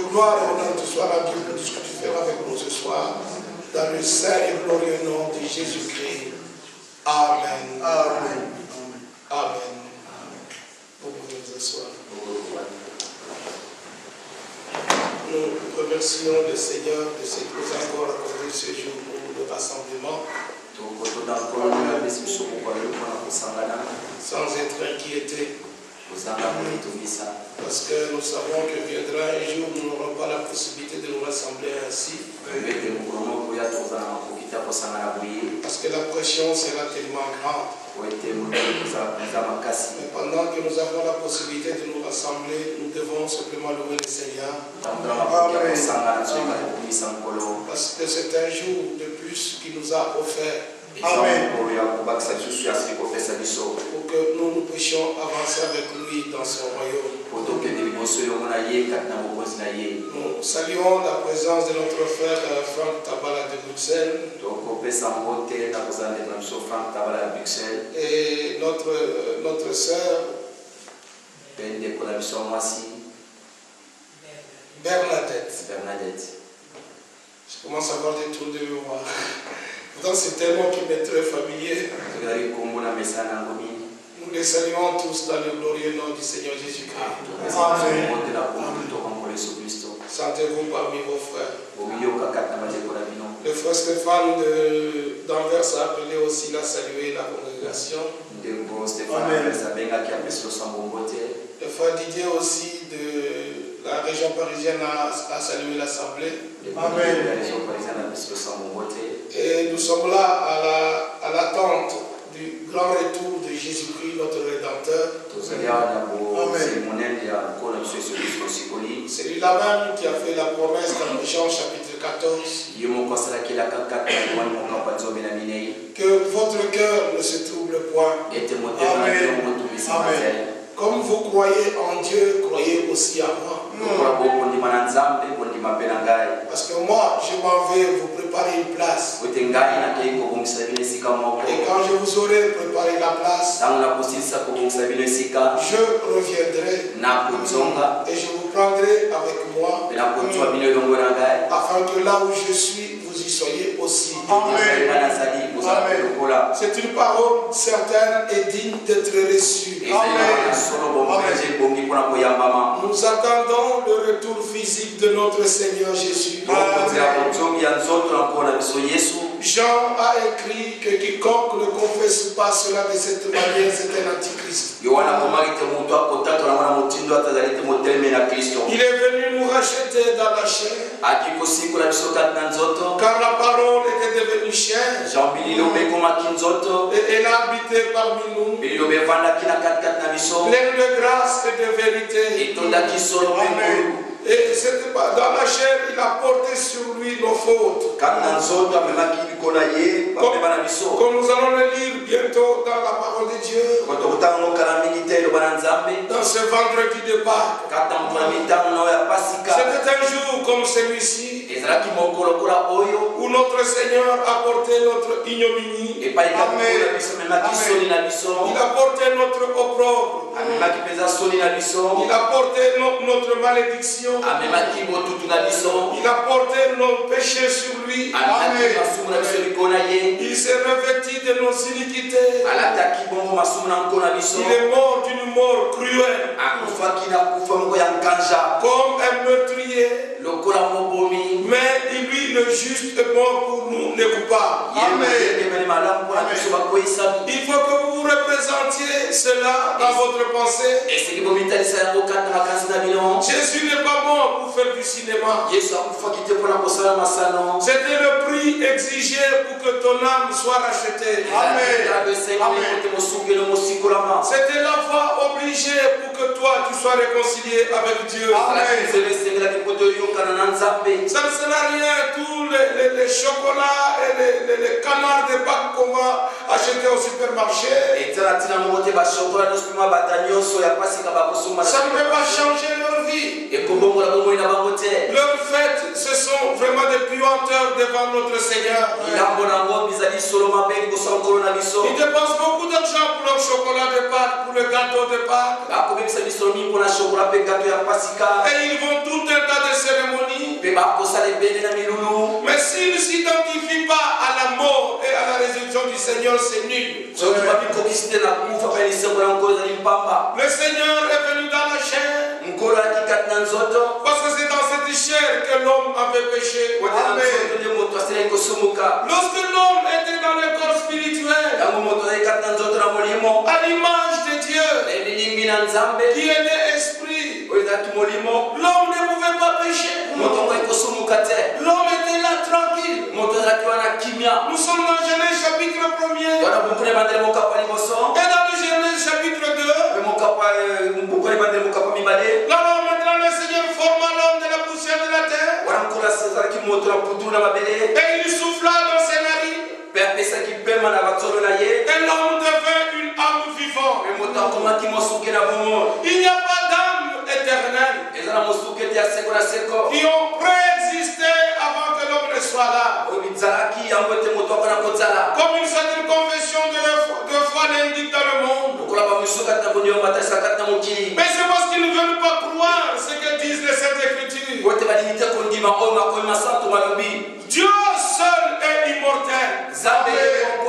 gloire et honneur te soit rendu pour tout ce que tu fais avec nous ce soir. Dans le saint et glorieux nom de Jésus-Christ. Amen. Amen. Amen. Vous pouvez vous asseoir. Nous remercions le Seigneur de ce qu'il nous a encore accordé ce jour pour le rassemblement. Sans être inquiétés. Parce que nous savons que viendra un jour où nous n'aurons pas la possibilité de nous rassembler ainsi. Parce que la pression sera tellement grande. Mais pendant que nous avons la possibilité de nous rassembler, nous devons simplement louer le Seigneur. Parce que c'est un jour de plus qu'il nous a offert. Amen. Pour que nous puissions avancer avec lui dans son royaume. Nous saluons la présence de notre frère Franck Tabala de Bruxelles. Et notre sœur Bernadette. Je commence à avoir des trous de mémoire. Pourtant, c'est tellement qu'il m'est très familier. Nous les saluons tous dans le glorieux nom du Seigneur Jésus-Christ. Amen. Sentez-vous parmi vos frères. Le frère Stéphane d'Anvers a appelé aussi à saluer la congrégation. Amen. Le frère Didier aussi de la région parisienne a salué l'assemblée. Amen. Et nous sommes là à l'attente du grand retour de Jésus-Christ, notre Rédempteur. Amen. C'est lui-là même qui a fait la promesse dans Jean chapitre 14. Que votre cœur ne se trouble point. Amen. Amen. Comme vous croyez en Dieu, croyez aussi en moi. Parce que moi, je m'en vais vous préparer une place. Et quand je vous aurai préparé la place, je reviendrai et je vous prendrai avec moi, afin que là où je suis, vous y soyez aussi. Amen. Amen. C'est une parole certaine et digne d'être reçue. Amen. Nous attendons le retour physique de notre Seigneur Jésus. Jean a écrit que quiconque ne confesse pas cela de cette manière, c'est un antichrist. Il est venu nous racheter dans la chair. Car la parole était devenue chair. Et elle a habité parmi nous. Pleine de grâce et de vérité. Amen. Et dans la chair, il a porté sur lui nos fautes. Comme nous allons le lire bientôt dans la parole de Dieu. Dans ce vendredi de Pâques. C'était un jour comme celui-ci où notre Seigneur a porté notre ignominie. Amen. Il a porté notre opprobre. Il a porté notre malédiction. Il a porté nos péchés sur lui. Amen. Il s'est revêtu de nos iniquités. Il est mort d'une mort cruelle. Comme un meurtrier. Mais lui, le juste, est mort pour nous, les coupables. Amen. Il faut que vous représentiez cela dans votre pensée. Jésus n'est pas mort pour faire du cinéma. C'était le prix exigé pour que ton âme soit rachetée. Amen. C'était la foi obligée pour que toi tu sois réconcilié avec Dieu. Amen. Ça ne sert à rien tous les chocolats et les canards de Pâques qu'on va acheter au supermarché. Ça ne peut pas changer leur vie. Leurs fêtes, ce sont vraiment des puanteurs devant notre Seigneur. Ils dépensent beaucoup d'argent pour leur chocolat de Pâques, pour le gâteau de Pâques. Et ils vont tout un tas de cérémonies Mais s'il ne s'identifie pas à la mort et à la résurrection du Seigneur, c'est nul. Le Seigneur est venu dans la chair. Parce que c'est dans cette chair que l'homme avait péché. Lorsque l'homme était dans le corps spirituel, à l'image de Dieu, qui est l'esprit, l'homme ne pouvait pas pécher. L'homme était là tranquille. Nous sommes dans Genèse chapitre 1er. Et dans le Genèse chapitre 2. Là maintenant le Seigneur forma l'homme de la poussière de la terre. Et il souffla dans ses narines. Et l'homme devint une âme vivante. Il n'y a pas d'âme éternelle qui ont préexisté avant que l'homme ne soit là. Comme une certaine confession de foi l'indique dans le monde. Mais c'est parce qu'ils ne veulent pas croire ce que disent les Saintes Écritures. Dieu seul est immortel. Amen.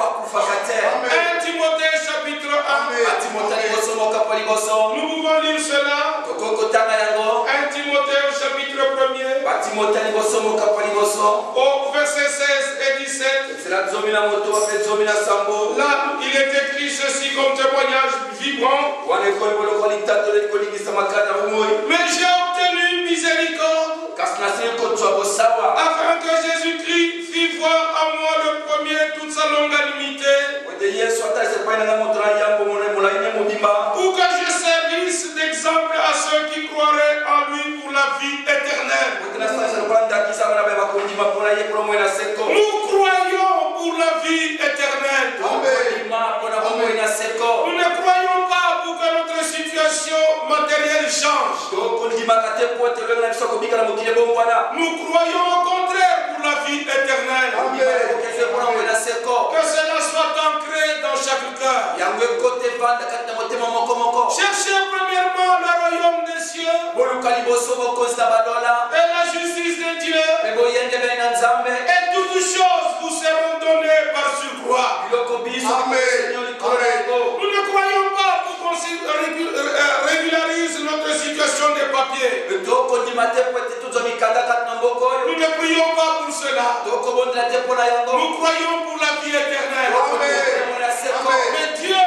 1 Timothée chapitre 1. Nous pouvons lire cela. 1 Timothée chapitre 1er. Au verset 16 et 17. Là, il est écrit ceci comme témoignage vibrant. Mais j'ai obtenu une miséricorde afin que Jésus-Christ fit voir à moi le premier toute sa longanimité, pour que je servisse d'exemple à ceux qui croiraient en lui pour la vie éternelle. Nous croyons pour la vie éternelle. Nous ne croyons pas pour que notre situation matérielle change. Nous croyons au contraire pour la vie éternelle. Que cela soit ancré dans chaque cœur. Cherchez premièrement le royaume des cieux et la justice de Dieu, et toutes choses vous seront données par surcroît. Amen. Nous ne croyons pas pour qu'on régularise notre situation de papier. Nous ne prions pas pour cela. Nous croyons pour la vie éternelle. Amen. Mais Dieu a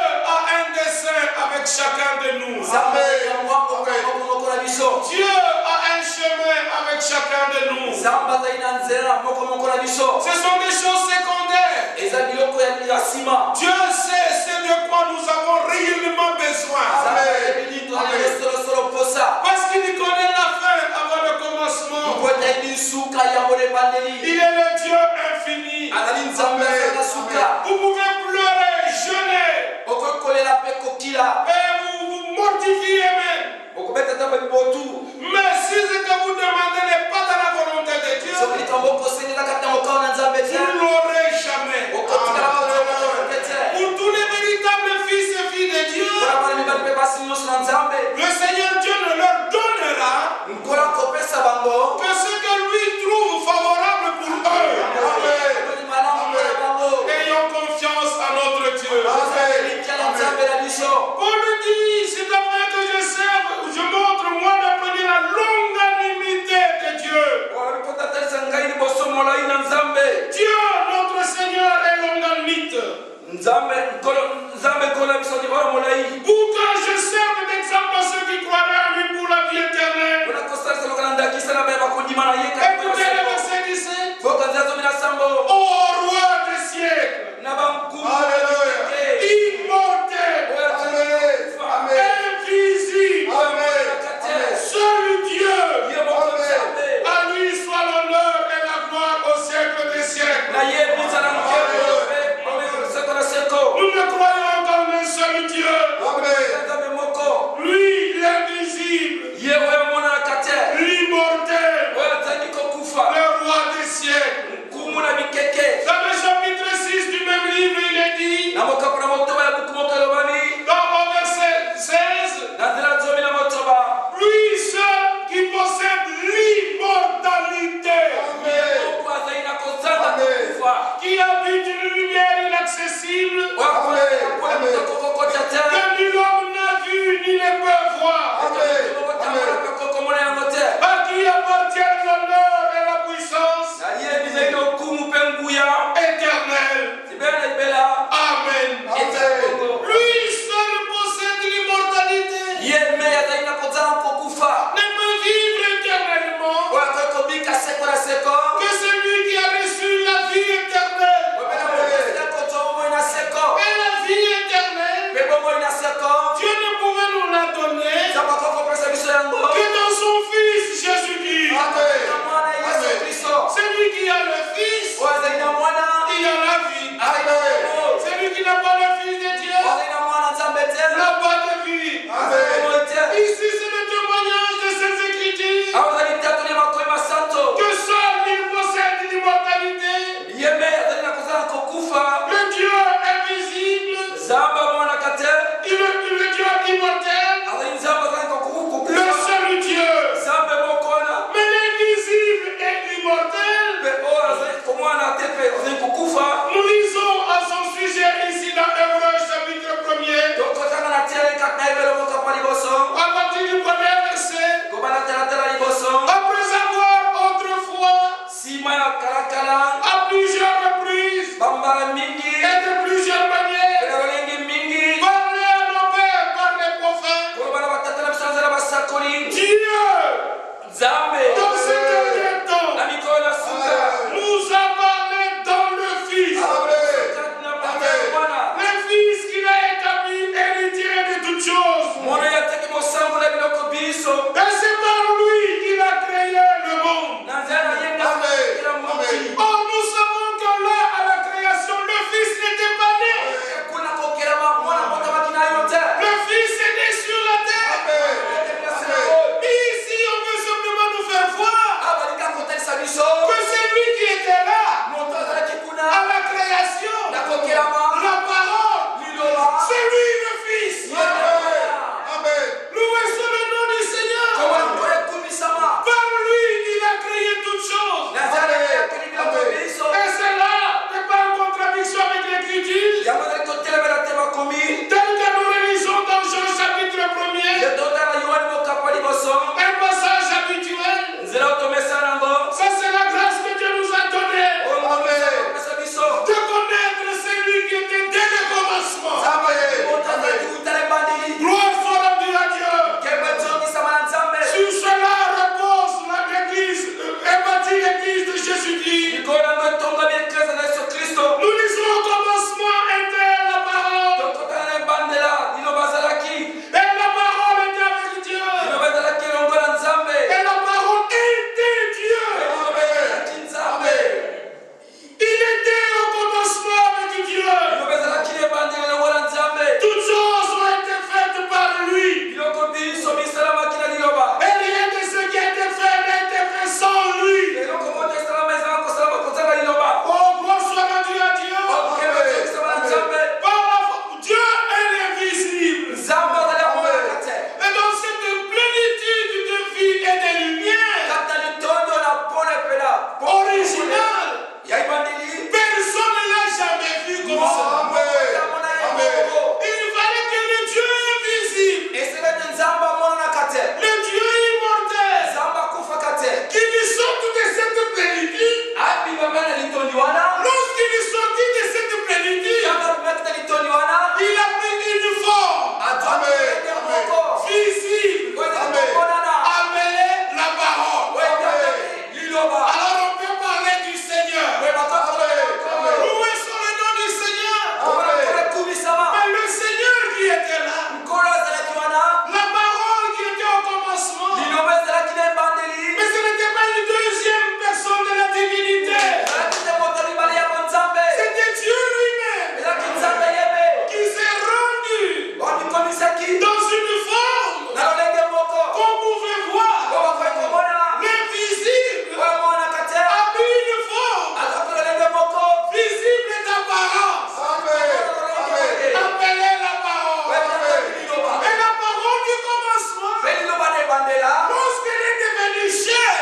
un dessein avec chacun de nous. Amen. Dieu a un chemin avec chacun de nous. Ce sont des choses secondaires. Dieu sait ce de quoi nous avons réellement besoin. Amen. Parce qu'il connaît la fin avant le commencement. Il est le Dieu infini. Amen. Vous pouvez pleurer, jeûner, et vous mortifier même. Mais si ce que vous demandez n'est pas dans la volonté de Dieu, vous ne l'aurez jamais. Pour tous les véritables fils et filles de Dieu, le Seigneur Dieu ne leur donnera que ce que lui trouve favorable pour eux. Ayons confiance en notre Dieu. Paul dit, c'est afin que je serve, je montre moi le premier la longanimité de Dieu. Dieu, notre Seigneur, est longanimite. Pour que je serve d'exemple à ceux qui croiraient en lui pour la vie éternelle. Écoutez le verset 17. Au roi des siècles. Alléluia. Immortel. Invisible. Seul Dieu. À lui soit l'honneur et la gloire au siècle des siècles. Nous ne Jésus-Christ. Nous lisons au commencement était la parole. Et la parole était avec Dieu. Et la parole était Dieu. Il était au commencement avec Dieu. Toutes choses ont été faites par lui. Et rien de ce qui a été fait n'a été fait sans lui. Oh, gloire soit rendue à Dieu. Dieu est invisible. Et dans cette plénitude de vie et de lumière originale, personne ne l'a jamais vu comme ça. Il fallait que le Dieu invisible, le Dieu immortel, qui nous sorte de cette plénitude, lorsqu'il est sorti de cette plénitude, il a pris une forme visible, appelée la parole. Alors on peut parler du Seigneur. Loué soit le nom du Seigneur. Mais le Seigneur qui était là, la parole qui était au commencement, mais ce n'était pas une deuxième personne de la divinité. C'était Dieu lui-même qui s'est rendu dans une forme qu'on pouvait voir. L'invisible a pris une forme visible d'apparence, appelée la parole. Et la parole du commencement, lorsqu'elle est devenue chair,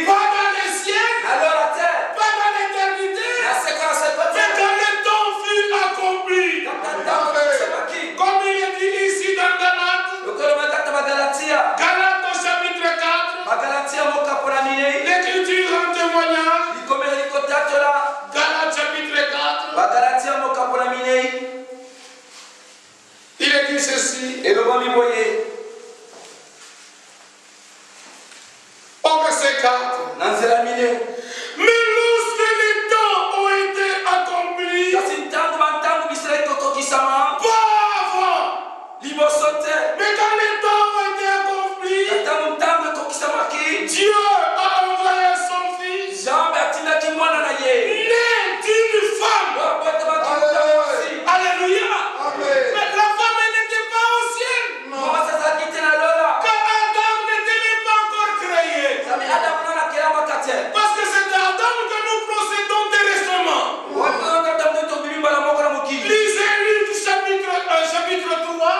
pas dans les ciels, pas dans l'éternité, mais quand le temps fut accompli, comme il est dit ici dans Galates au chapitre 4, l'Écriture en témoignage, Galates chapitre 4, il est dit ceci. Au verset 4. Mais lorsque les temps ont été accomplis, pas avant, mais quand les temps ont été accomplis, Dieu a envoyé son fils, né d'une femme. Alléluia. Mais la femme n'était pas ancienne, car Adam n'était même pas encore créé. Parce que c'est Adam que nous procédons terrestrement. Lisez Luc chapitre 3.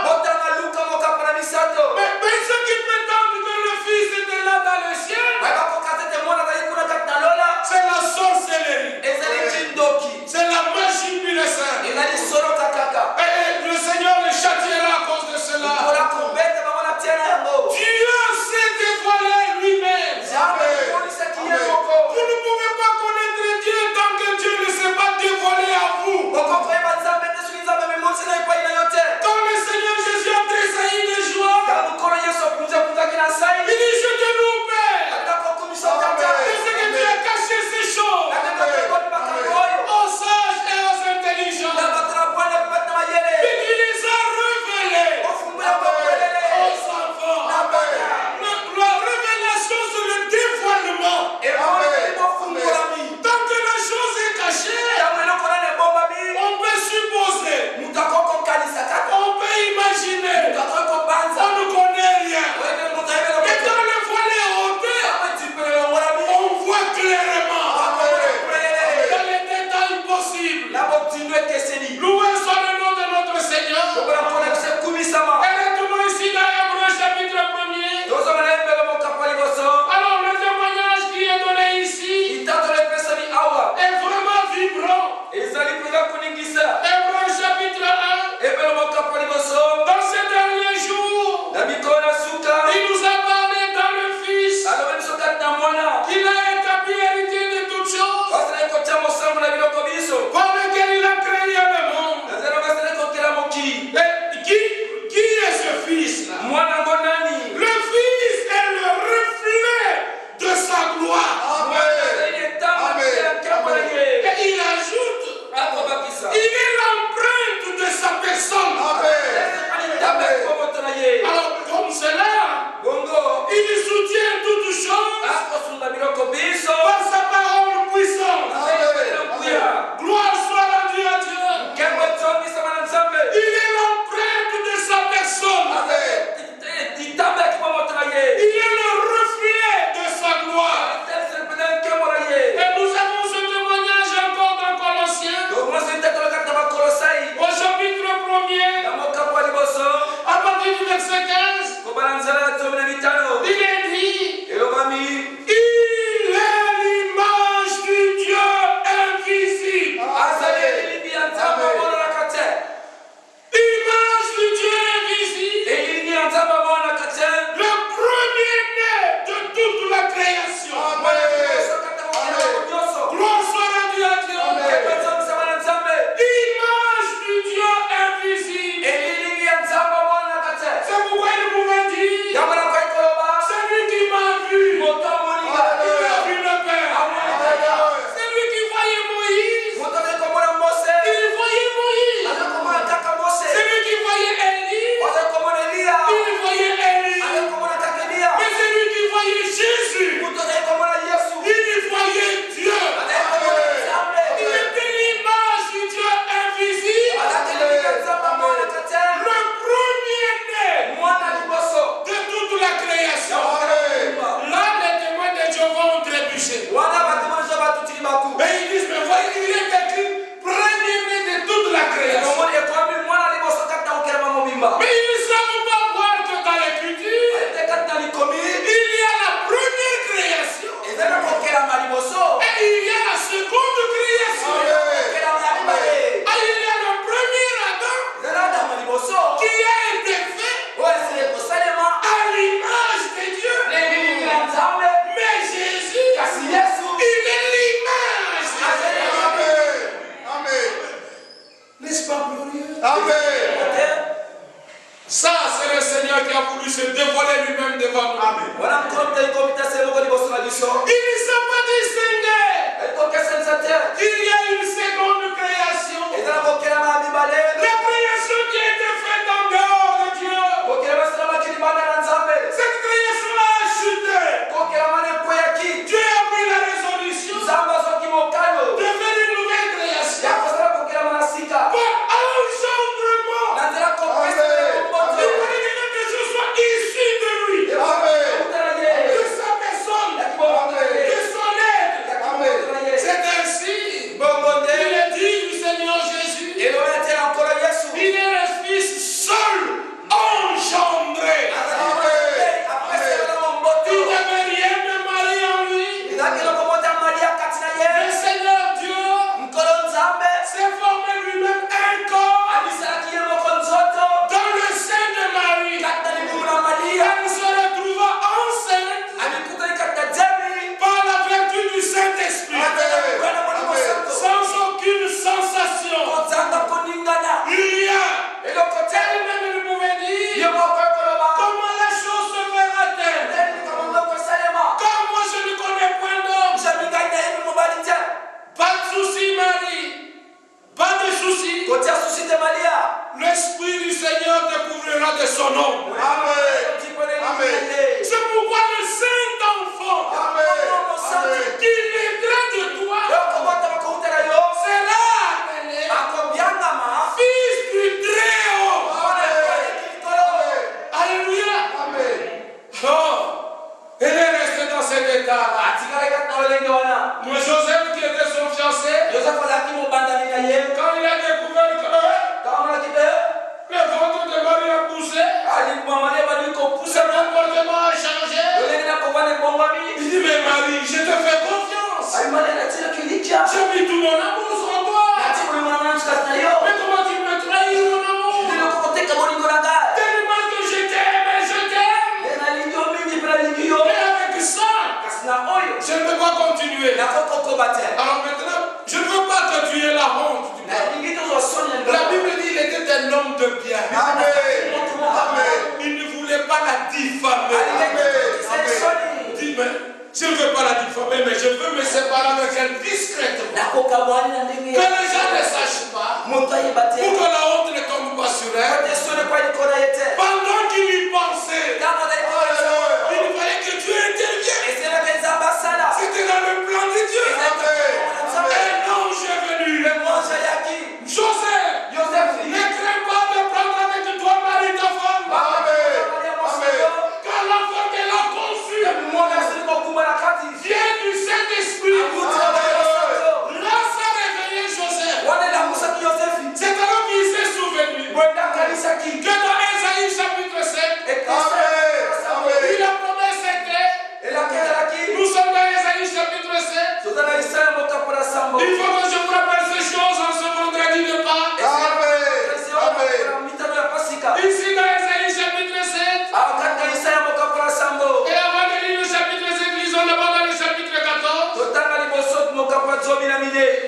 Mais ceux qui prétendent que le Fils était là dans le ciel, Mais ils ne savent pas voir que dans l'écriture, il y a la première création. Et il y a la seconde création. Et il y a le premier Adam qui a été fait à l'image de Dieu. Mais Jésus, il est l'image de Dieu. Amen. N'est-ce pas glorieux? Amen. Ça, c'est le Seigneur qui a voulu se dévoiler lui-même devant nous. Amen. Il ne s'est pas distingué. Il y a une seconde création. La création qui a été faite en dehors de Dieu. Cette création a chuté. Dieu a pris la résolution de faire une nouvelle création. Par engendrement. Il fallait que quelque chose soit issu de lui. De sa personne. De son être. C'est ainsi. Il est dit du Seigneur Jésus. Il est le Fils seul engendré. Il n'y avait rien de Marie en lui. Le Seigneur Dieu s'est formé lui-même un corps dans le sein de Marie. Elle se retrouva enceinte par la vertu du Saint-Esprit. Sans aucune sensation. Rien. Elle-même ne pouvait dire comment la chose se fera-t-elle. Comme moi je ne connais point d'homme. Pas de souci Marie. Pas de souci. L'Esprit du Seigneur te couvrira de son ombre. C'est pourquoi le Saint-Enfant qui naîtra de toi sera appelé Fils du Très-Haut. Alléluia. Oh, elle est restée dans cet état-là. Moi, Joseph qui était son fiancé, quand il a découvert que le ventre de Marie a poussé, son comportement a changé. Il dit, mais Marie, je te fais confiance. J'ai mis tout mon amour sur toi. Mais comment tu me trahis mon amour? Tellement que je t'aime et je t'aime. Mais avec ça, je ne peux pas continuer. Alors maintenant, je ne veux pas que tu aies la honte. La Bible dit qu'il était un homme de bien. Il ne voulait pas la diffamer. Dis, mais je ne veux pas la diffamer, mais je veux me séparer avec elle discrètement. Que les gens ne sachent pas. Pour que la honte ne tombe pas sur elle. Pendant qu'il y pensait, il fallait que Dieu intervienne. C'était dans le plan de Dieu. Un ange est venu. Joseph, ne crains pas de prendre avec toi Marie ta femme. Car l'enfant qu'elle a conçu vient du Saint-Esprit. Là, ça réveillait Joseph. C'est alors qu'il s'est souvenu que dans Ésaïe chapitre 7, il a promis c'était. Nous sommes dans Ésaïe chapitre 7. Il faut que je vous rappelle ces choses en ce vendredi de Pâques. Ici dans Ésaïe chapitre 7. Et avant de lire le chapitre 7, lisons d'abord dans le chapitre 14.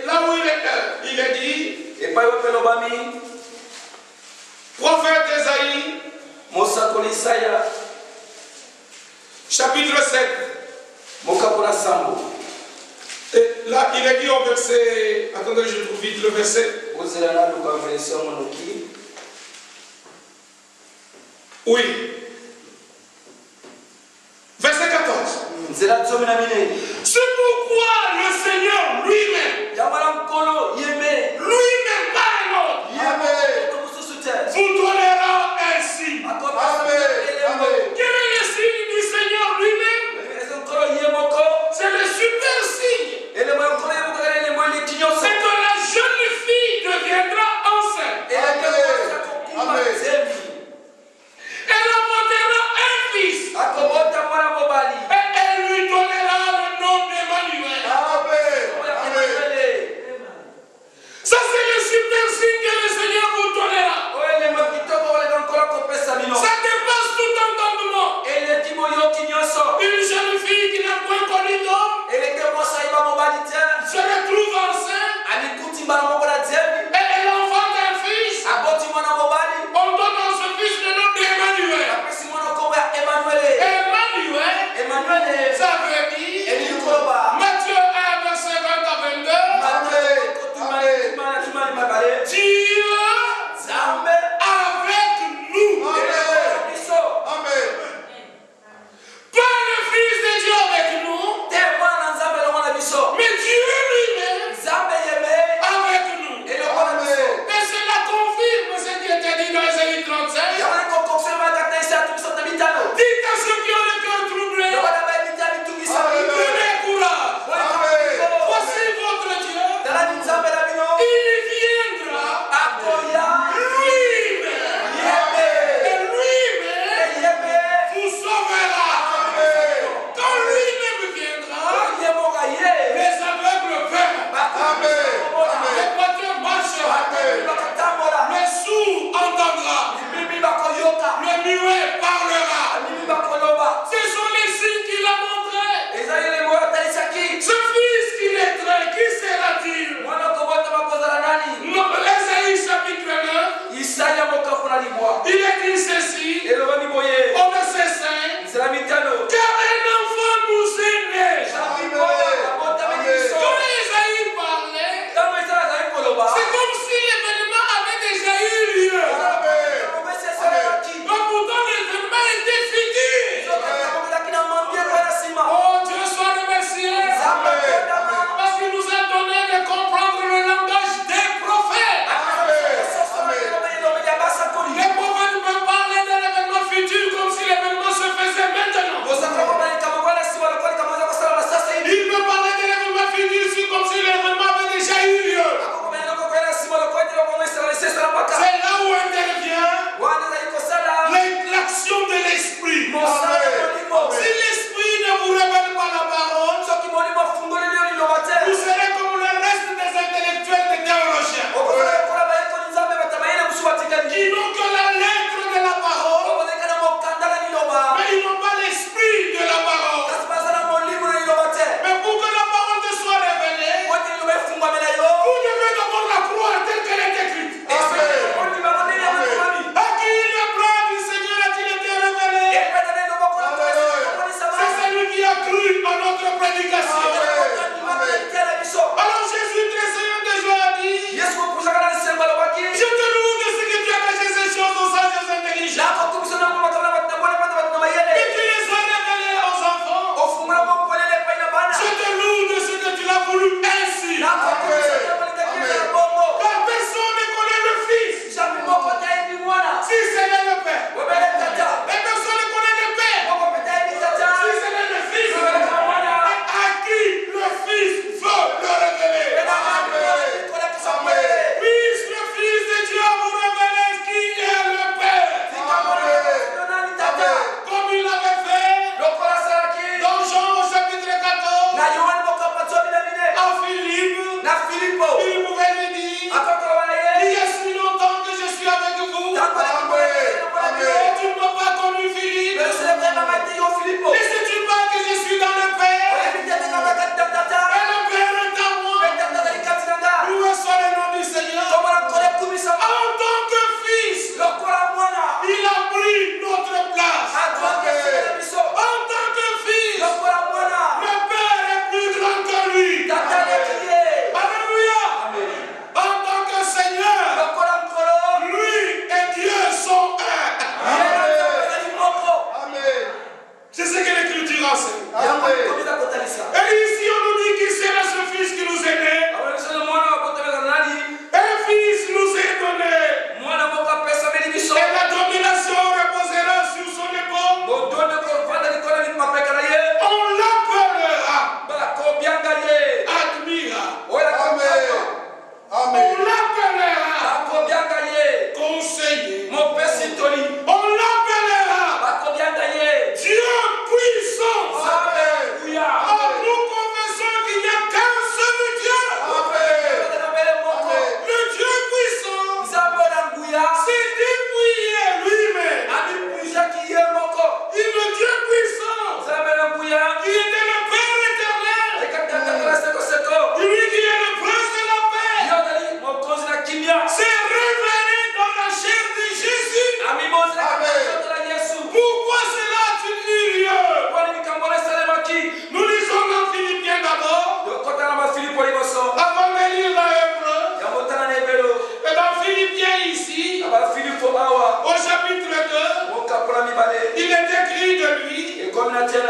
Là où il est dit, prophète Ésaïe, chapitre 7. Et là, il est dit au verset. Attendez, je trouve vite le verset. Oui. Verset 14. C'est pourquoi le Seigneur lui-même, par un autre, vous donnera un signe. Quel est le signe du Seigneur lui-même? C'est le super signe. C'est que la jeune fille deviendra enceinte. Amen.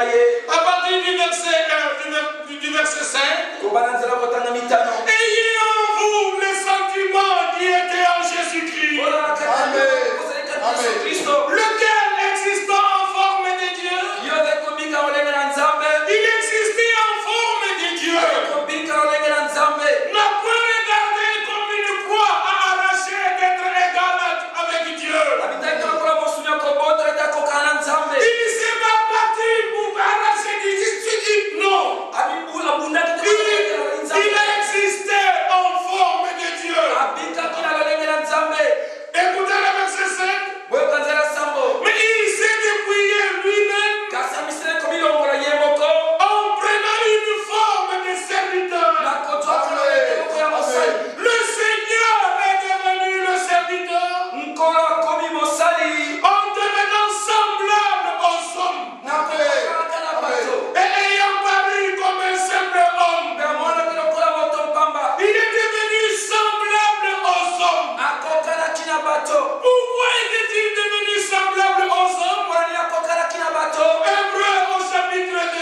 À partir du verset 5. Ayez en vous les sentiments qui étaient en Jésus-Christ. Lequel existant en forme de Dieu. Il existait en forme de Dieu. N'a point regardé comme une proie à arracher d'être égal avec Dieu. Il ne s'est pas battu pour arracher des instituts. Non. Il a existé en forme de Dieu. Écoutez le verset 5. Mais il s'est dépouillé lui-même en prenant une forme de serviteur. Le Seigneur est devenu le serviteur en devenant semblable aux hommes. Et ayant paru comme un simple homme, il est devenu semblable aux hommes. Pourquoi était-il devenu semblable aux hommes? Hébreu au chapitre 2,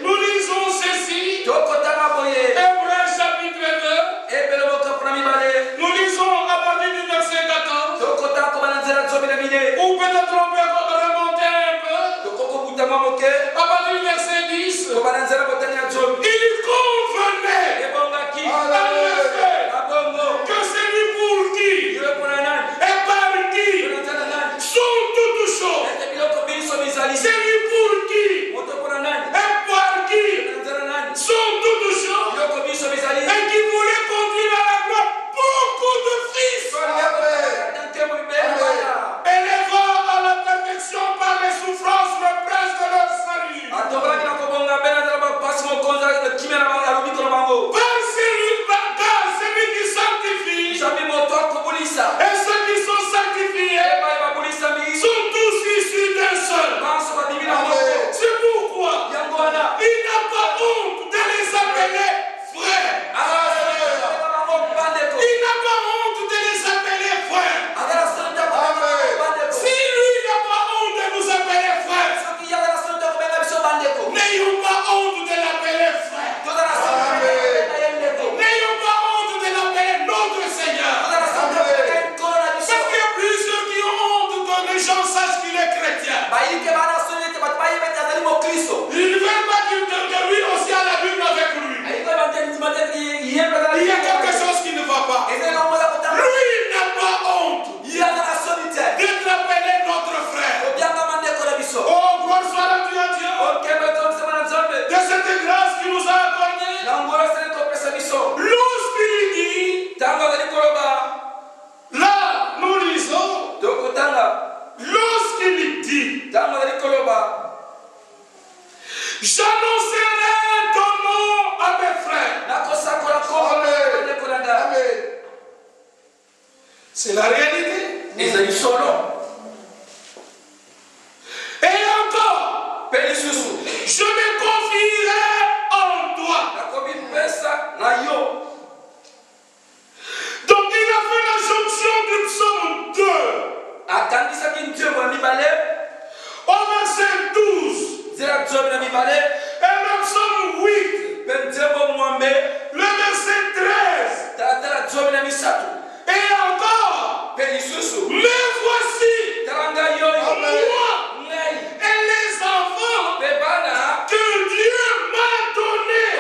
nous lisons ceci. Hébreu chapitre 2, nous lisons à partir du verset 14. Ou peut-être on peut remonter un peu. À partir du verset 10. Il convenait que celui pour qui et par qui sont toutes choses. Celui pour qui et par qui sont toutes choses. Et qui voulait conduire à la gloire beaucoup de fils. Élevant à la perfection par les souffrances le prince de leur salut. Car celui qui sanctifie et ceux qui sont sanctifiés sont tous issus d'un seul. C'est pourquoi il n'a pas honte de les appeler frères. Il n'a pas honte de les appeler frères. Si lui n'a pas honte de nous appeler frères, n'ayons pas honte de l'appeler frère. N'ayons pas honte de l'appeler notre Seigneur. Parce qu'il y a plusieurs qui ont honte que les gens sachent qu'il est chrétien. Ils ne veulent pas que lui aussi a la Bible avec lui. Il y a quelque chose qui ne va pas. Lui n'a pas honte d'être appelé notre frère. Oh, gloire soit rendue à Dieu de cette grâce qu'il nous a accordée. Lorsqu'il dit, là nous lisons, lorsqu'il dit, j'annoncerai ton nom à mes frères. Amen. C'est la réalité. Et encore, je me confierai en toi. Donc il a fait la jonction du psaume 2 au verset 12 et le psaume 8 le verset 13 et encore, mais voici moi et les enfants que Dieu m'a donnés.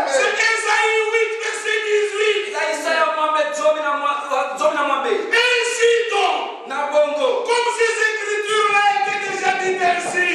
C'est Ésaïe 8 verset 18. Ainsi donc, comme ces écritures-là étaient déjà dites ainsi,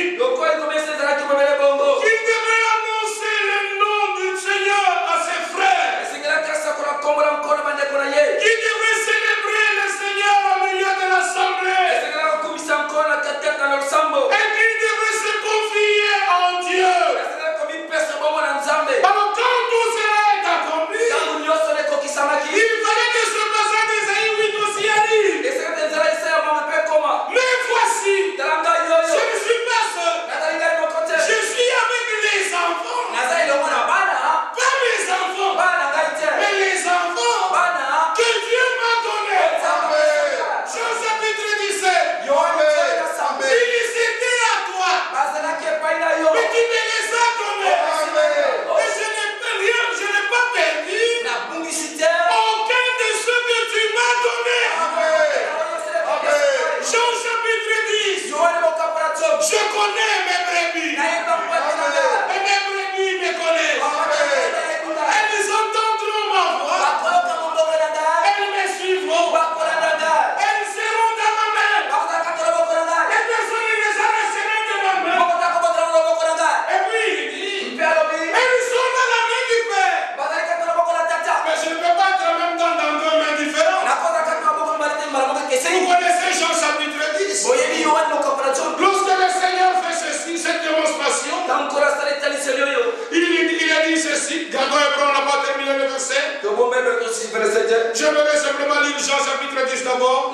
J'aimerais simplement lire Jean chapitre 10 d'abord.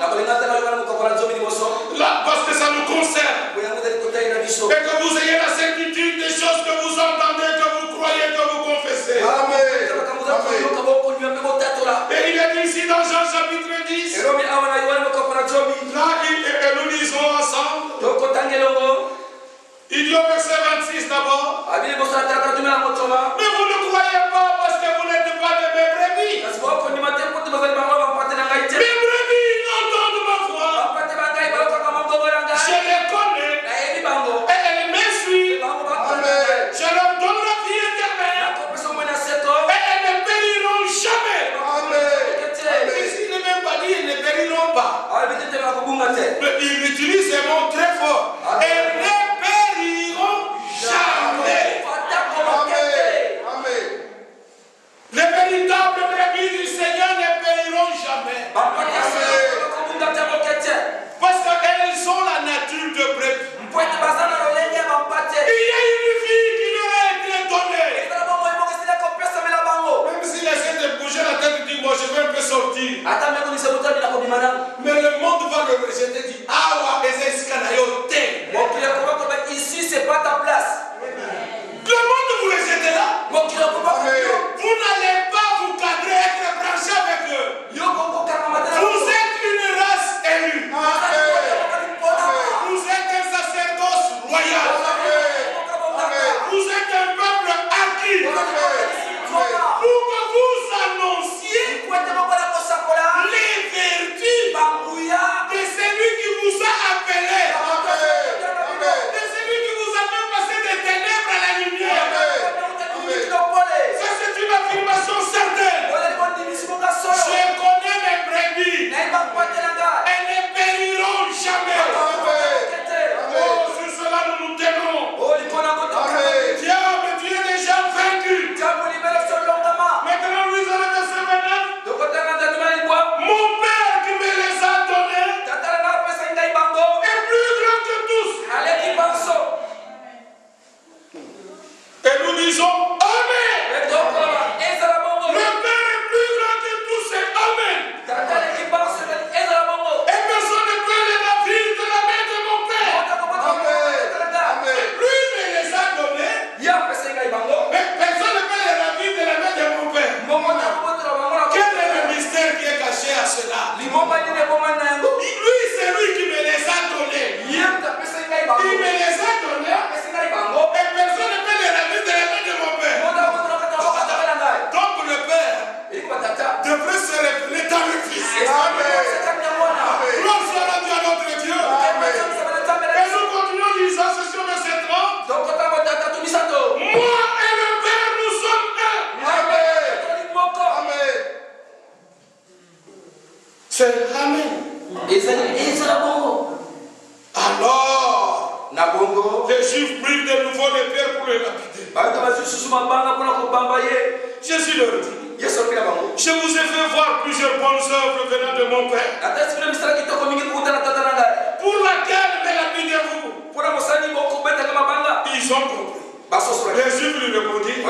Là, parce que ça nous concerne. Et que vous ayez la certitude des choses que vous entendez, que vous croyez, que vous confessez. Amen. Et il est dit ici dans Jean chapitre 10. Là, nous lisons ensemble. Il dit au verset 26 d'abord. Mais vous ne croyez pas parce que vous n'êtes pas de mes brebis. Mes brebis entendent ma voix. Je les connais. Et elles me suivent. Je leur donne la vie éternelle. Et elles ne périront jamais. Ici, il n'est même pas dit, ils ne périront pas. Mais il utilise un mot très fort. Elles ne périront jamais. Amen. Les véritables brebis du Seigneur ne périront jamais. Parce qu'elles ont la nature de brebis. Il y a une vie qui leur a été donnée. Même s'il essaie de bouger la tête, il dit, moi je vais un peu sortir. Mais le monde va le rejeter, dit, Awa Ezeskanayote. Ici, c'est pas ta place. Le monde vous rejetez là. Vous n'allez pas vous cadrer, être branché avec eux. Vous êtes une race élue. Vous êtes un sacerdoce royal. Vous êtes un peuple acquis. Pour que vous annonciez les vertus de celui qui vous a appelé. De celui qui vous a fait passer des ténèbres à la lumière. Ça, c'est une affirmation certaine. Je connais mes brebis. Elles ne périront jamais. Oh, sur cela nous nous tenons. Diable, tu es déjà vaincu. Maintenant, nous allons verset 29. Mon Père qui me les a donnés est plus grand que tous. Et nous disons Amen. Le Père est plus grand que tous, c'est Amen. Et personne ne peut les ravir de la main de mon Père. Amen. Lui me les a donnés. Mais personne ne peut les ravir de la main de mon Père. Quel est le mystère qui est caché à cela? Lui, c'est lui qui me les a donnés. Il me les a donnés. Et personne ne peut les ravir de la main de mon Père. Donc le Père devrait se révéler dans le Fils. Amen. Gloire soit rendue à notre Dieu. Amen. Et nous continuons lisant ce sur verset 30. Moi et le Père, nous sommes un. Amen. Amen. C'est Amen. Alors, les Juifs prient de nouveau les pierres pour les lapider. Jésus leur dit, je vous ai fait voir plusieurs bonnes œuvres venant de mon Père. Pour laquelle me lapidez-vous? Ils ont compris. Les Juifs lui répondirent,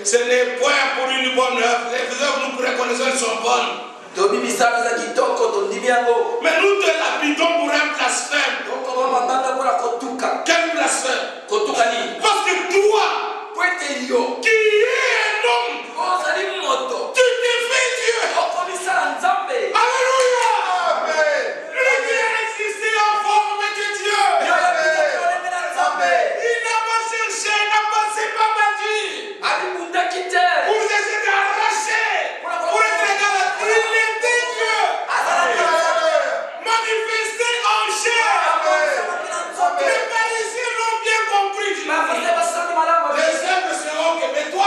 ce n'est point pour une bonne œuvre. Les œuvres nous reconnaissons sont bonnes. Mais nous te lapidons pour un blasphème. Quel blasphème? Parce que toi, qui es un homme, tu te fais Dieu. Alléluia. Lui qui a existé en forme de Dieu. Il n'a pas cherché, n'a pas s'est pas battu pour essayer d'arracher, pour être égal à il était Dieu. Manifesté en chair. Les Parisiens l'ont bien compris. Les œuvres seront que mais toi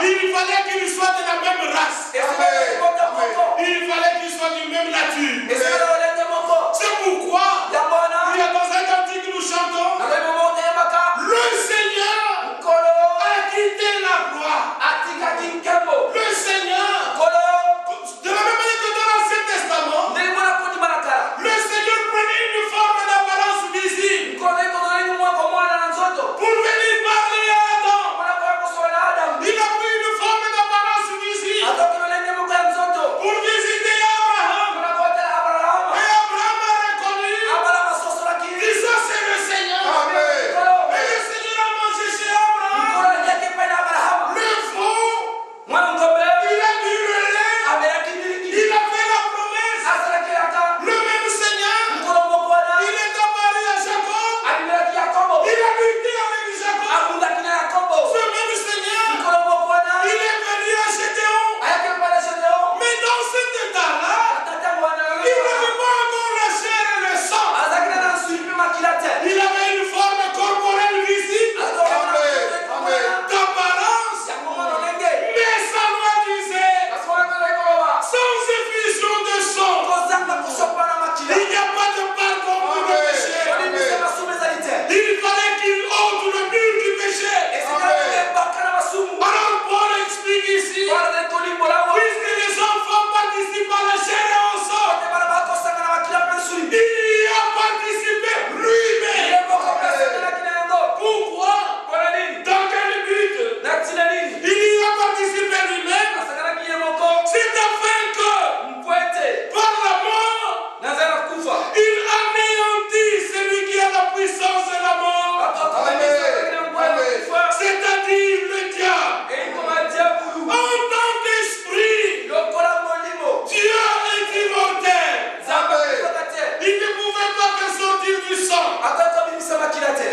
Il fallait qu'il soit de la même race. Il fallait qu'il soit du même nature. C'est pourquoi il y a dans un cantique que nous chantons, le Seigneur a quitté la gloire. Le Seigneur, de la même manière que dans l'Ancien Testament, le Seigneur prenait une forme d'apparence visible pour venir parler à Adam. Il a pris une forme d'apparence visible pour visiter Abraham. Et Abraham a reconnu, disant c'est le Seigneur. Et le Seigneur a mangé chez Abraham le veau. Il a bu le lait. Il a fait la promesse. Le même Seigneur, il est apparu à Jacob. Il a lutté avec Jacob. Ce même Seigneur, il est venu à Gédéon. Mais dans cet état-là, il n'avait pas encore la chair et le sang. Il avait une forme corporelle visible, d'apparence. Mais sa loi disait, sans effusion de sang, il n'y a pas de pardon pour le péché. Il fallait qu'il ôte le mur du péché. Alors Paul explique ici, puisque les enfants participent à la chair et au sang, il a participé lui-même. Pourquoi? Dans quel but? Il y a participé lui-même. C'est afin que, par la mort, il anéantit celui qui a la puissance de la mort, c'est-à-dire le diable. En tant qu'esprit, Dieu est immortel. Il ne pouvait pas que sortir du sang.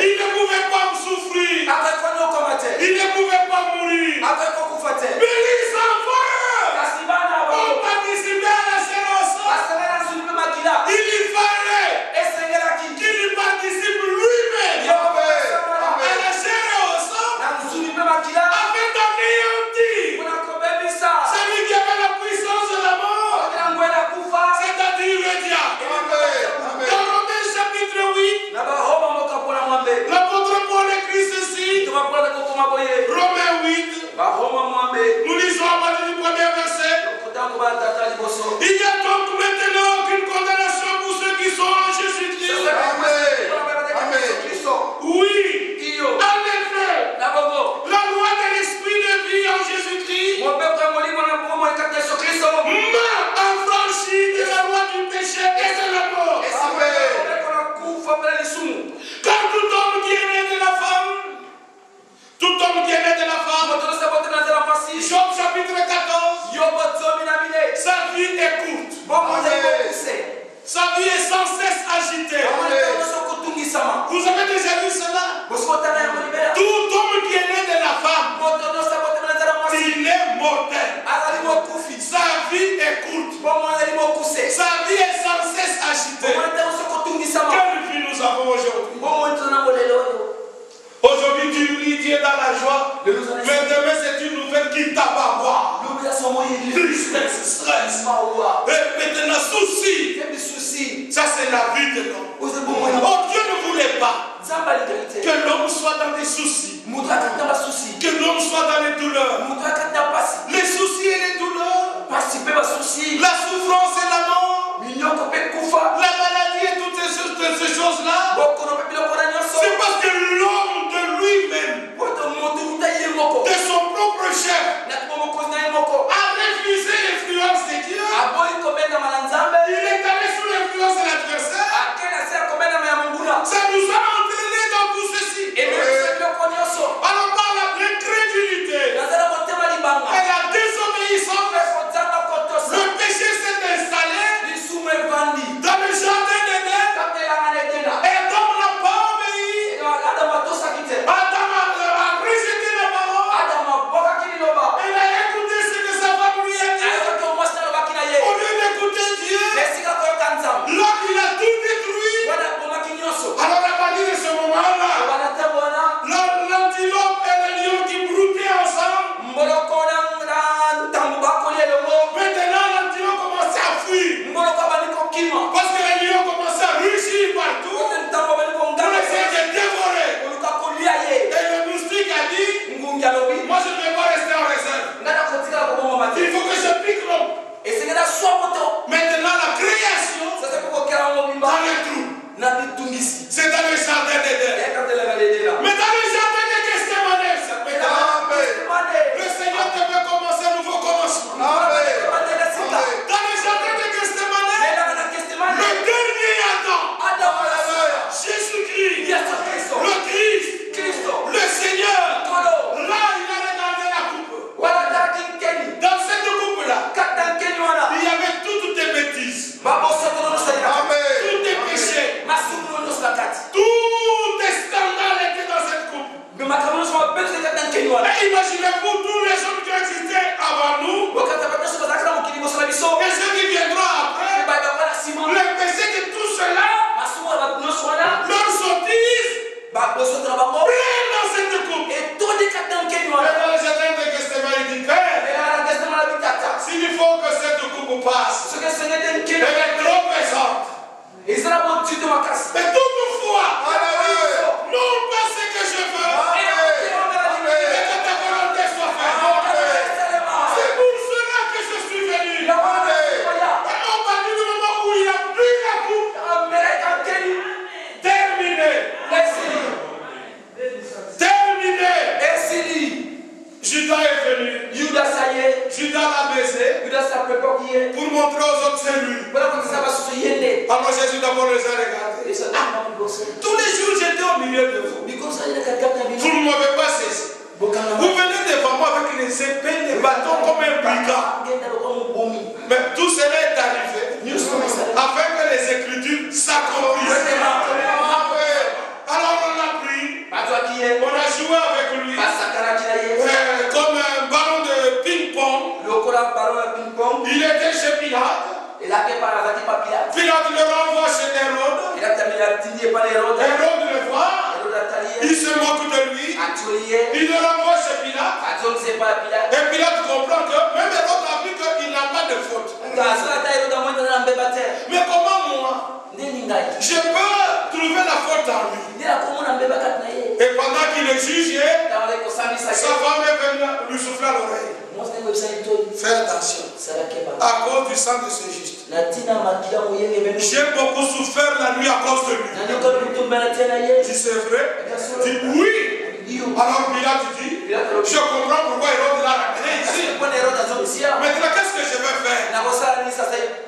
Il ne pouvait pas souffrir. Il ne pouvait pas mourir. Mais les enfants ont participé à la chair au sang. Il fallait qu'il participe lui-même à la chair et au sang afin d'anéantir celui qui avait la puissance de la mort, c'est-à-dire le diable. Dans Romains chapitre 8, l'apôtre Paul écrit ceci. Romains 8, nous lisons à partir du premier verset. Il n'y a donc maintenant aucune condamnation pour ceux qui sont en Jésus-Christ. Oui, en effet, la loi de l'esprit de vie en Jésus-Christ m'a affranchi de la loi du péché et de la mort. Car tout homme qui est né de la femme, Job chapitre 14, sa vie est courte. Sa vie est sans cesse agitée. Vous avez déjà vu cela? Tout homme qui est né de la femme, il est mortel. Sa vie est courte. Sa vie est sans cesse agitée. Quelle vie nous avons aujourd'hui? Aujourd'hui, tu es dans la joie. Mais demain, c'est une nouvelle qui t'abat. Tristesse, stress. Et maintenant, souci. Ça, c'est la vie de l'homme. Oh, Dieu ne voulait pas que l'homme soit dans des soucis. Que l'homme soit dans les douleurs. Les soucis et les douleurs. La souffrance et la mort. La maladie et toutes ces choses-là. C'est parce que l'homme de lui-même, de son propre chef, a refusé l'influence de Dieu. Il est allé sous l'influence de l'adversaire. Ça nous a entraîné dans tout ceci. Alors par l'incrédulité, passe. Elle est trop pesante. Mais toutefois, non pas ce que je veux, mais que ta volonté soit faite. C'est pour cela que je suis venu. On parle du moment où il a pris la coupe. Terminé. Judas est venu. Judas l'a baisé. Pour montrer aux autres c'est lui. Alors Jésus d'abord les a regardés. Tous les jours j'étais au milieu de vous. Vous ne m'avez pas cessé. Vous venez devant moi avec les épées, les bâtons comme un brigand. Mais tout cela est arrivé afin que les Écritures s'accomplissent. Alors on a pris, on a joué avec lui comme un ballon de ping-pong. Il était chez Pilate. Pilate le renvoie chez Hérode. Hérode le voit. Il se moque de lui. Il le renvoie chez Pilate. Et Pilate comprend que même Hérode a vu qu'il n'a pas de faute. Mais comment moi je peux trouver la faute en lui? Et pendant qu'il est jugé, sa femme est venue lui souffler à l'oreille. Fais attention. À cause du sang de ce juste. J'ai beaucoup souffert la nuit à cause de lui. Tu sais vrai? Dis oui. Alors Pilate dit, je comprends pourquoi Hérode l'a ramené ici. Maintenant, qu'est-ce que je vais faire?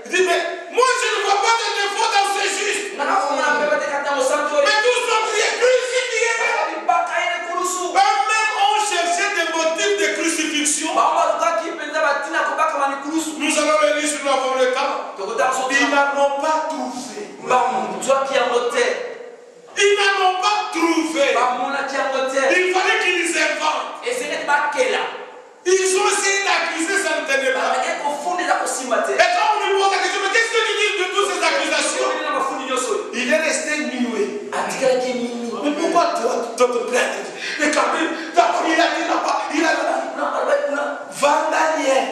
Il dit, mais moi je ne vois pas de défaut dans ce juste. Mais tous sont criés, crucifiés. Eux-mêmes ont cherché des motifs de crucifixion. Nous allons les lire sur la forme de temps. Ils n'en ont pas trouvé. Ils n'en ont pas trouvé. Il fallait qu'ils inventent. Ils ont essayé d'accuser, ça ne tenait pas. Et quand on lui pose la question, mais qu'est-ce que tu dis de toutes ces accusations? Il est resté muet. Mais pourquoi toi te plaindre? Mais quand même, d'abord il a dit là-bas, il a dit vandalien.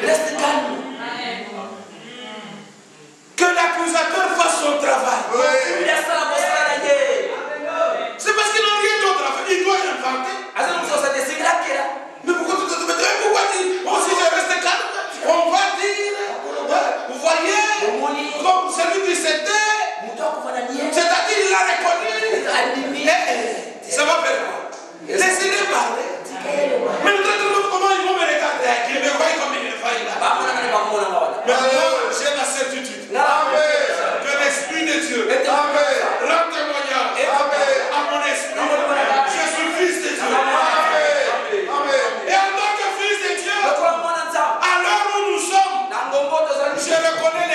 Reste calme. Que l'accusateur fasse son travail. C'est parce qu'il n'a rien d'autre à faire. Il doit inventer. Mais pourquoi tu te mets? Pourquoi dire? Bon, si je reste calme, on va dire. Vous voyez? Comme celui qui s'était. C'est-à-dire, il l'a reconnu. Ça va faire quoi? Laissez-les parler. Mais comment ils vont me regarder? Ils me voient comme ils me voient là. Mais moi, j'ai la certitude que l'Esprit de Dieu rend témoignage à mon esprit. Je suis fils de Dieu. Et en tant que fils de Dieu, à l'heure où nous sommes, je reconnais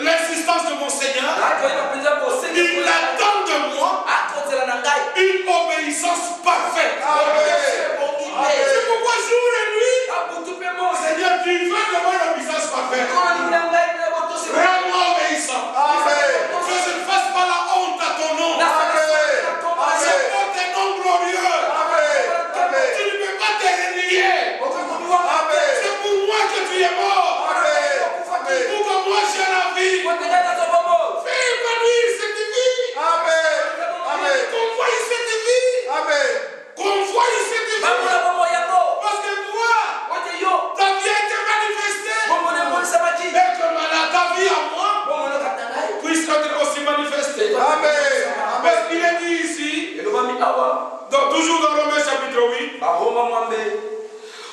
l'existence de mon Seigneur. Il attend de moi une obéissance parfaite. C'est pourquoi jour et nuit, Seigneur, tu veux de moi une obéissance parfaite. Rends-moi obéissant. Que je ne fasse pas la honte à ton nom. Je porte un nom glorieux. Tu ne peux pas te renier. C'est pour moi que tu es mort. Pour que moi j'ai la vie. Fais épanouir cette vie. Convoie cette vie. Convoie cette vie. Parce que toi, ta vie a été manifestée. Et que ta vie à moi puisse être aussi manifestée. Parce qu'il est dit ici, donc, toujours dans Romains chapitre 8,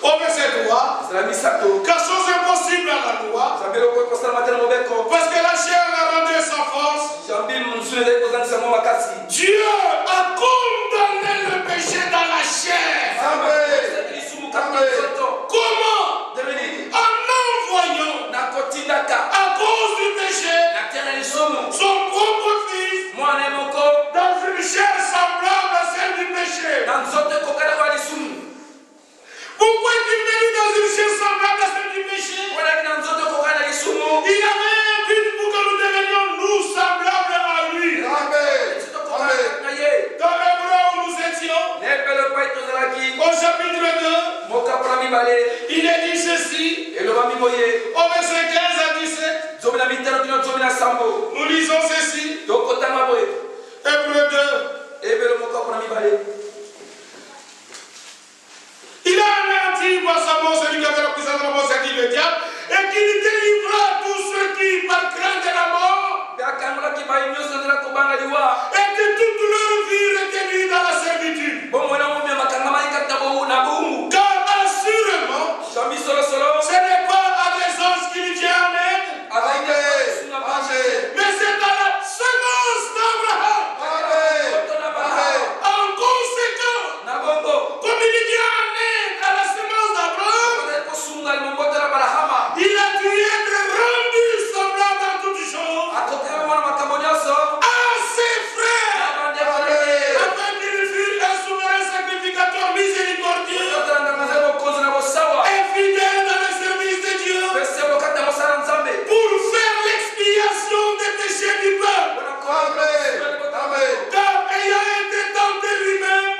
au verset 3, car chose impossible à la loi, parce que la chair a rendu sa force, Dieu a condamné le péché dans la chair. Comment? En envoyant à cause du péché son propre fils dans une chair semblable à celle du péché. Pourquoi est-il venu dans une chair semblable à celle du péché? Il avait un but pour que nous devenions nous semblables à lui. Dans l'hébreu où nous étions, au chapitre 2, il est dit ceci. Au verset 15 à 17, nous lisons ceci. Hébreux 2. Il a anéanti par sa mort celui qui avait la puissance de la mort, c'est-à-dire le diable, et qui délivra tous ceux qui, par crainte de la mort, et que toute leur vie retenue dans la servitude. Car assurément, ce n'est pas à des anges qu'il vient en aide, mais c'est à la semence d'Abraham. En conséquence, comme il vient en aide à la semence d'Abraham, il a dû être rendu semblable en toutes choses à ses frères, afin qu'il fût un souverain sacrificateur miséricordieux et fidèle dans le service de Dieu, pour faire l'expiation des péchés du peuple. Car ayant été tenté lui-même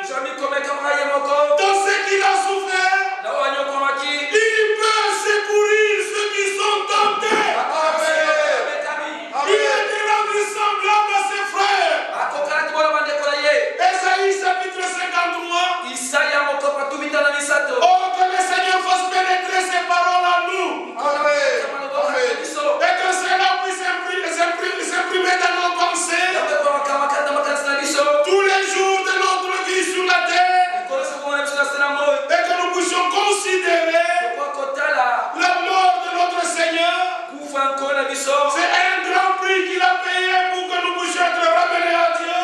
dans ce qu'il a souffert, il peut secourir ceux qui sont tentés. Il était rendu semblable à ses frères. Ésaïe chapitre 53. Oh, que le Seigneur fasse pénétrer ses paroles en nous. Et que cela puisse s'imprimer dans nos pensées tous les jours de notre vie sur la terre. Et que nous puissions considérer la mort de notre Seigneur. C'est un grand prix qu'il a payé pour que nous puissions être ramenés à Dieu.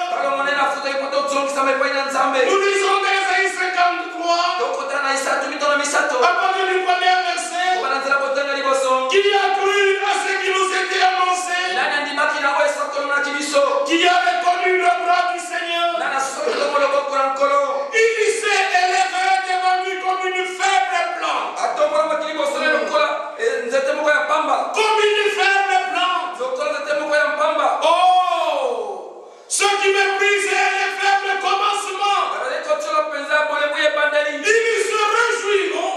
Nous lisons d'Ésaïe 53, à partir du premier verset. Qui a cru à ce qui nous était annoncé? Qui a reconnu le bras du Seigneur? Il s'est élevé devant lui comme une faible plante. Comme une faible plante. Oh! Ceux qui méprisaient les faibles commencements, ils se réjouiront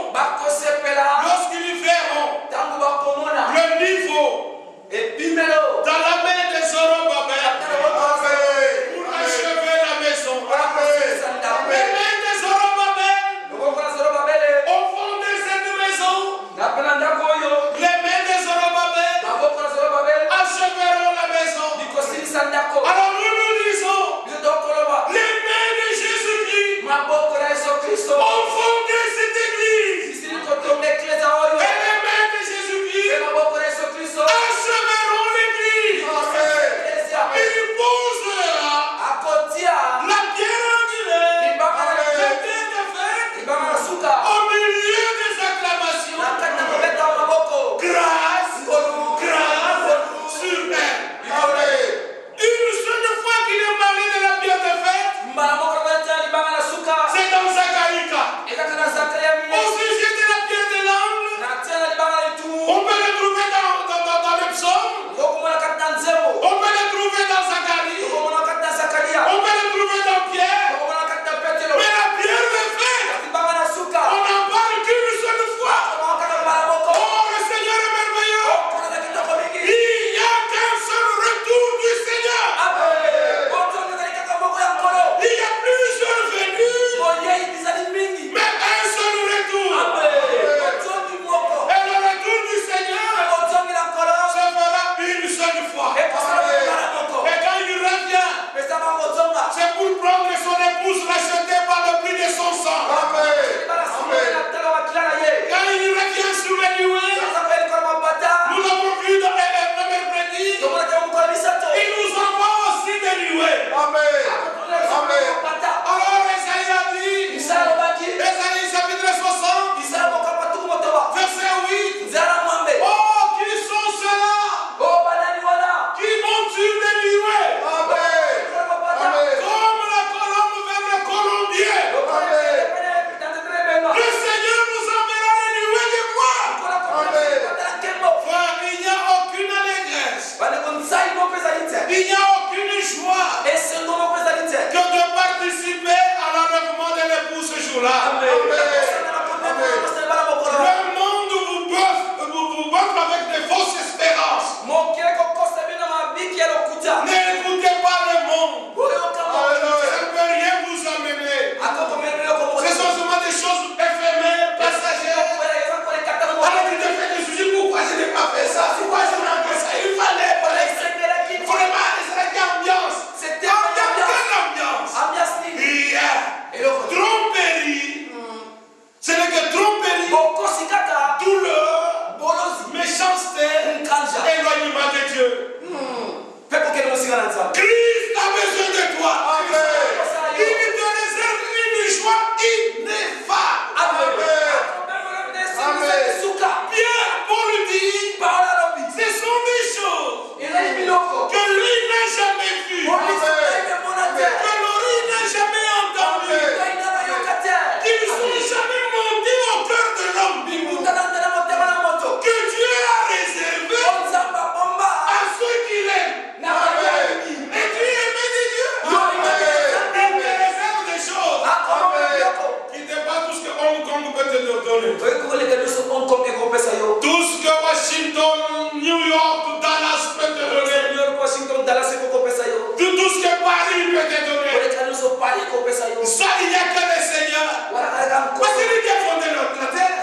Ça, il n'y a que le Seigneur. Parce que c'est lui qui a fondé la terre.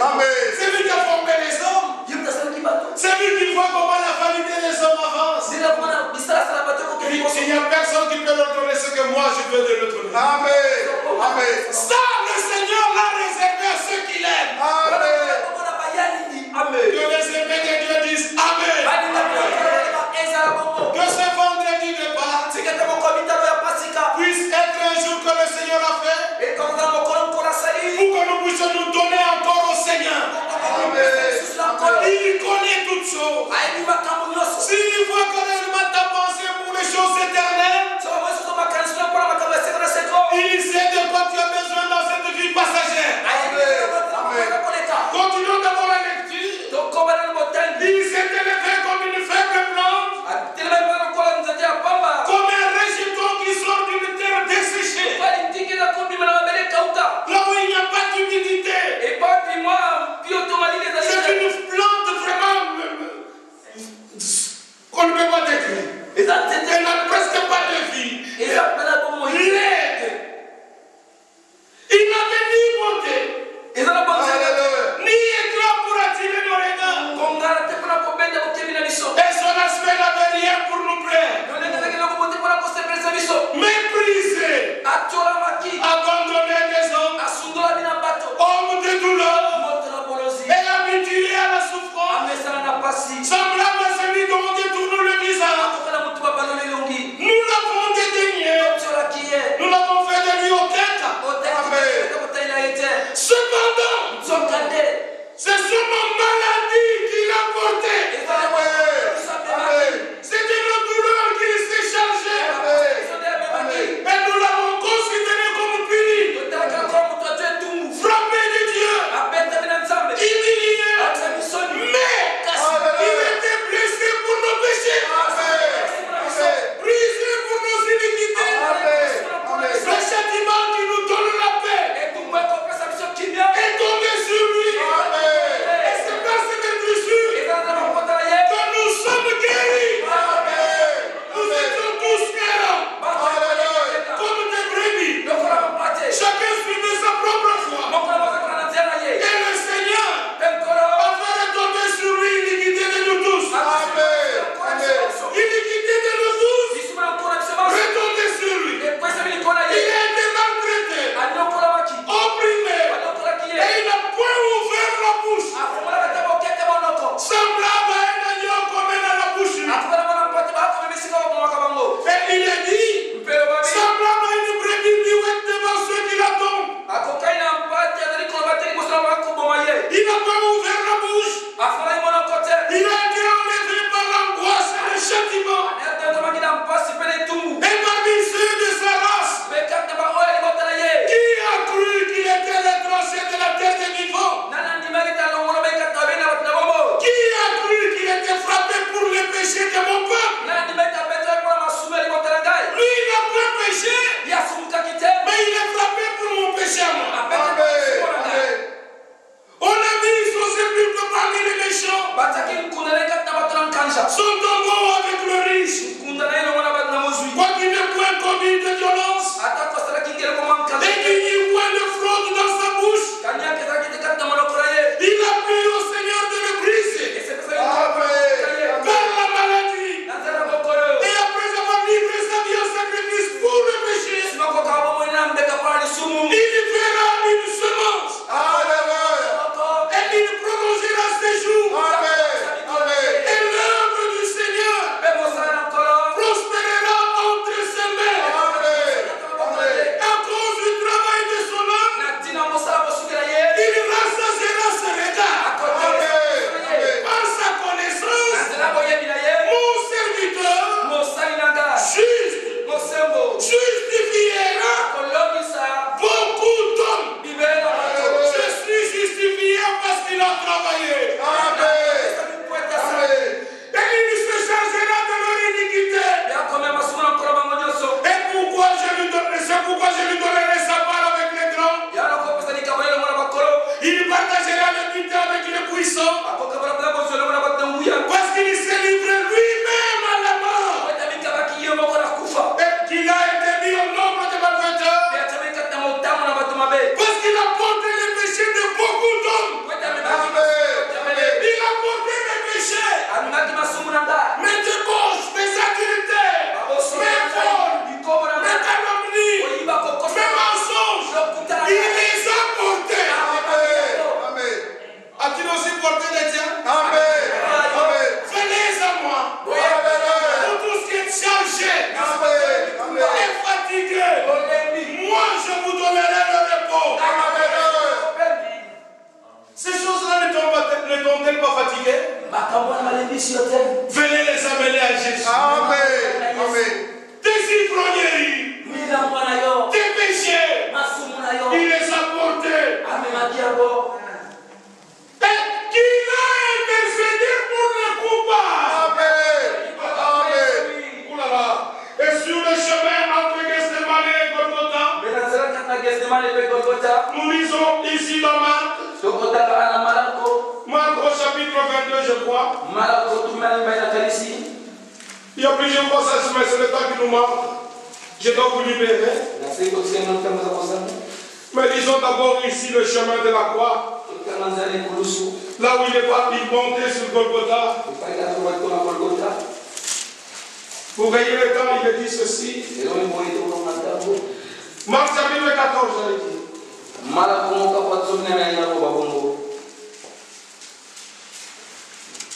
Amen. C'est lui qui a formé les hommes. C'est lui qui voit comment la famille des hommes avance. Il n'y a personne qui peut leur donner ce que moi je peux leur donner. Amen. Amen. Ça, le Seigneur l'a réservé à ceux qui l'aiment. Amen. Que les aimés de Dieu disent Amen. Que ce vendredi de Pâques puisse être un jour que le Seigneur a fait pour que nous puissions nous donner encore au Seigneur. Il connaît toutes choses. S'il voit correctement ta pensée pour les choses éternelles, il sait de quoi tu as besoin dans cette vie passagère. Continuons d'abord la lecture. Il s'est élevé comme une faible plante, comme un rejeton qui sort d'une terre desséchée, là où il n'y a pas d'humidité. C'est une plante vraiment qu'on ne peut pas décrire. Elle n'a presque pas de vie. Laide. Il n'avait ni beauté, ni éclat pour attirer nos regards. Et son aspect n'avait rien pour nous plaire. Méprisé, abandonné des hommes, homme de douleur, et habitué à la souffrance, semblable à celui dont on détourne le visage. Nous l'avons dédaigné, nous l'avons fait de lui au tête. Cependant, c'est seulement maladie qu'il a porté. C'était nos douleurs qu'il s'est chargé. Et nous l'avons considéré comme puni, frappé de Dieu, humilié. Mais il était blessé pour nos péchés, brisé pour nos iniquités. Le châtiment qui nous donne la paix est tombé sur lui. Et c'est par cette blessure que nous sommes guéris. Nous étions tous errants, comme des brebis. Chacun suivait sa propre voie. Et le Seigneur a fait retomber sur lui l'iniquité de nous tous. L'iniquité de nous tous retomber sur lui. Il a été maltraité, opprimé, et il n'a point ouvert la bouche. Semblable à un agneau qu'on met dans la bouche. Et il est dit, semblable à une brebis muette devant ceux qui l'attendent. Il n'a pas ouvert la bouche. Il a été enlevé par l'angoisse et le châtiment. Et parmi ceux de sa race, qui a cru qu'il était l'étranger de la terre des vivants? Qui a cru qu'il était frappé pour les péchés de mon peuple? Lui, il n'a pas péché, mais il est frappé pour mon péché à moi. On a mis son sépulcre parmi les méchants, son tombeau avec le riche. Quoiqu'il n'ait point commis de violence et qu'il n'y ait point de fraude dans sa bouche, il a plu au Seigneur de le briser par la maladie. Et après avoir livré sa vie en sacrifice pour le péché, il verra une semence. Et il prolongera ses jours. Et l'œuvre du Seigneur prospérera entre ses mains. À cause du travail de son âme, il rassasiera ses regards. Par sa connaissance, mon serviteur justifiera beaucoup d'hommes. Je suis justifié parce qu'il a travaillé. Et il se chargera de leur iniquité. Et c'est pourquoi je lui donnerai sa part avec les grands. Il partagera le butin avec les puissants. Parce qu'il s'est livré lui-même à la mort. Et qu'il a été mis au nombre des malfaiteurs. Va-t-il aussi porter les tiens? Amen. Amen. Venez à moi. Pour tout ce qui est chargé et fatigué, moi je vous donnerai le repos. Ces choses-là ne t'ont-elles pas fatigué? Venez les amener à Jésus. Amen. Amen. Tes ivrogneries, tes péchés, il les a portés. Et qu'il a intercédé pour les coupables. Amen. Amen. Ouh là là. Et sur le chemin entre Gethsemane et Golgotha, nous lisons ici dans Marc. Marc au chapitre 22, je crois. Il y a plusieurs passages, mais c'est le temps qui nous manque. Je dois vous libérer. Mais lisons d'abord ici le chemin de la croix. Là où il montait sur Golgotha. Vous voyez le temps, il dit ceci. Marc chapitre 14, j'allais dire.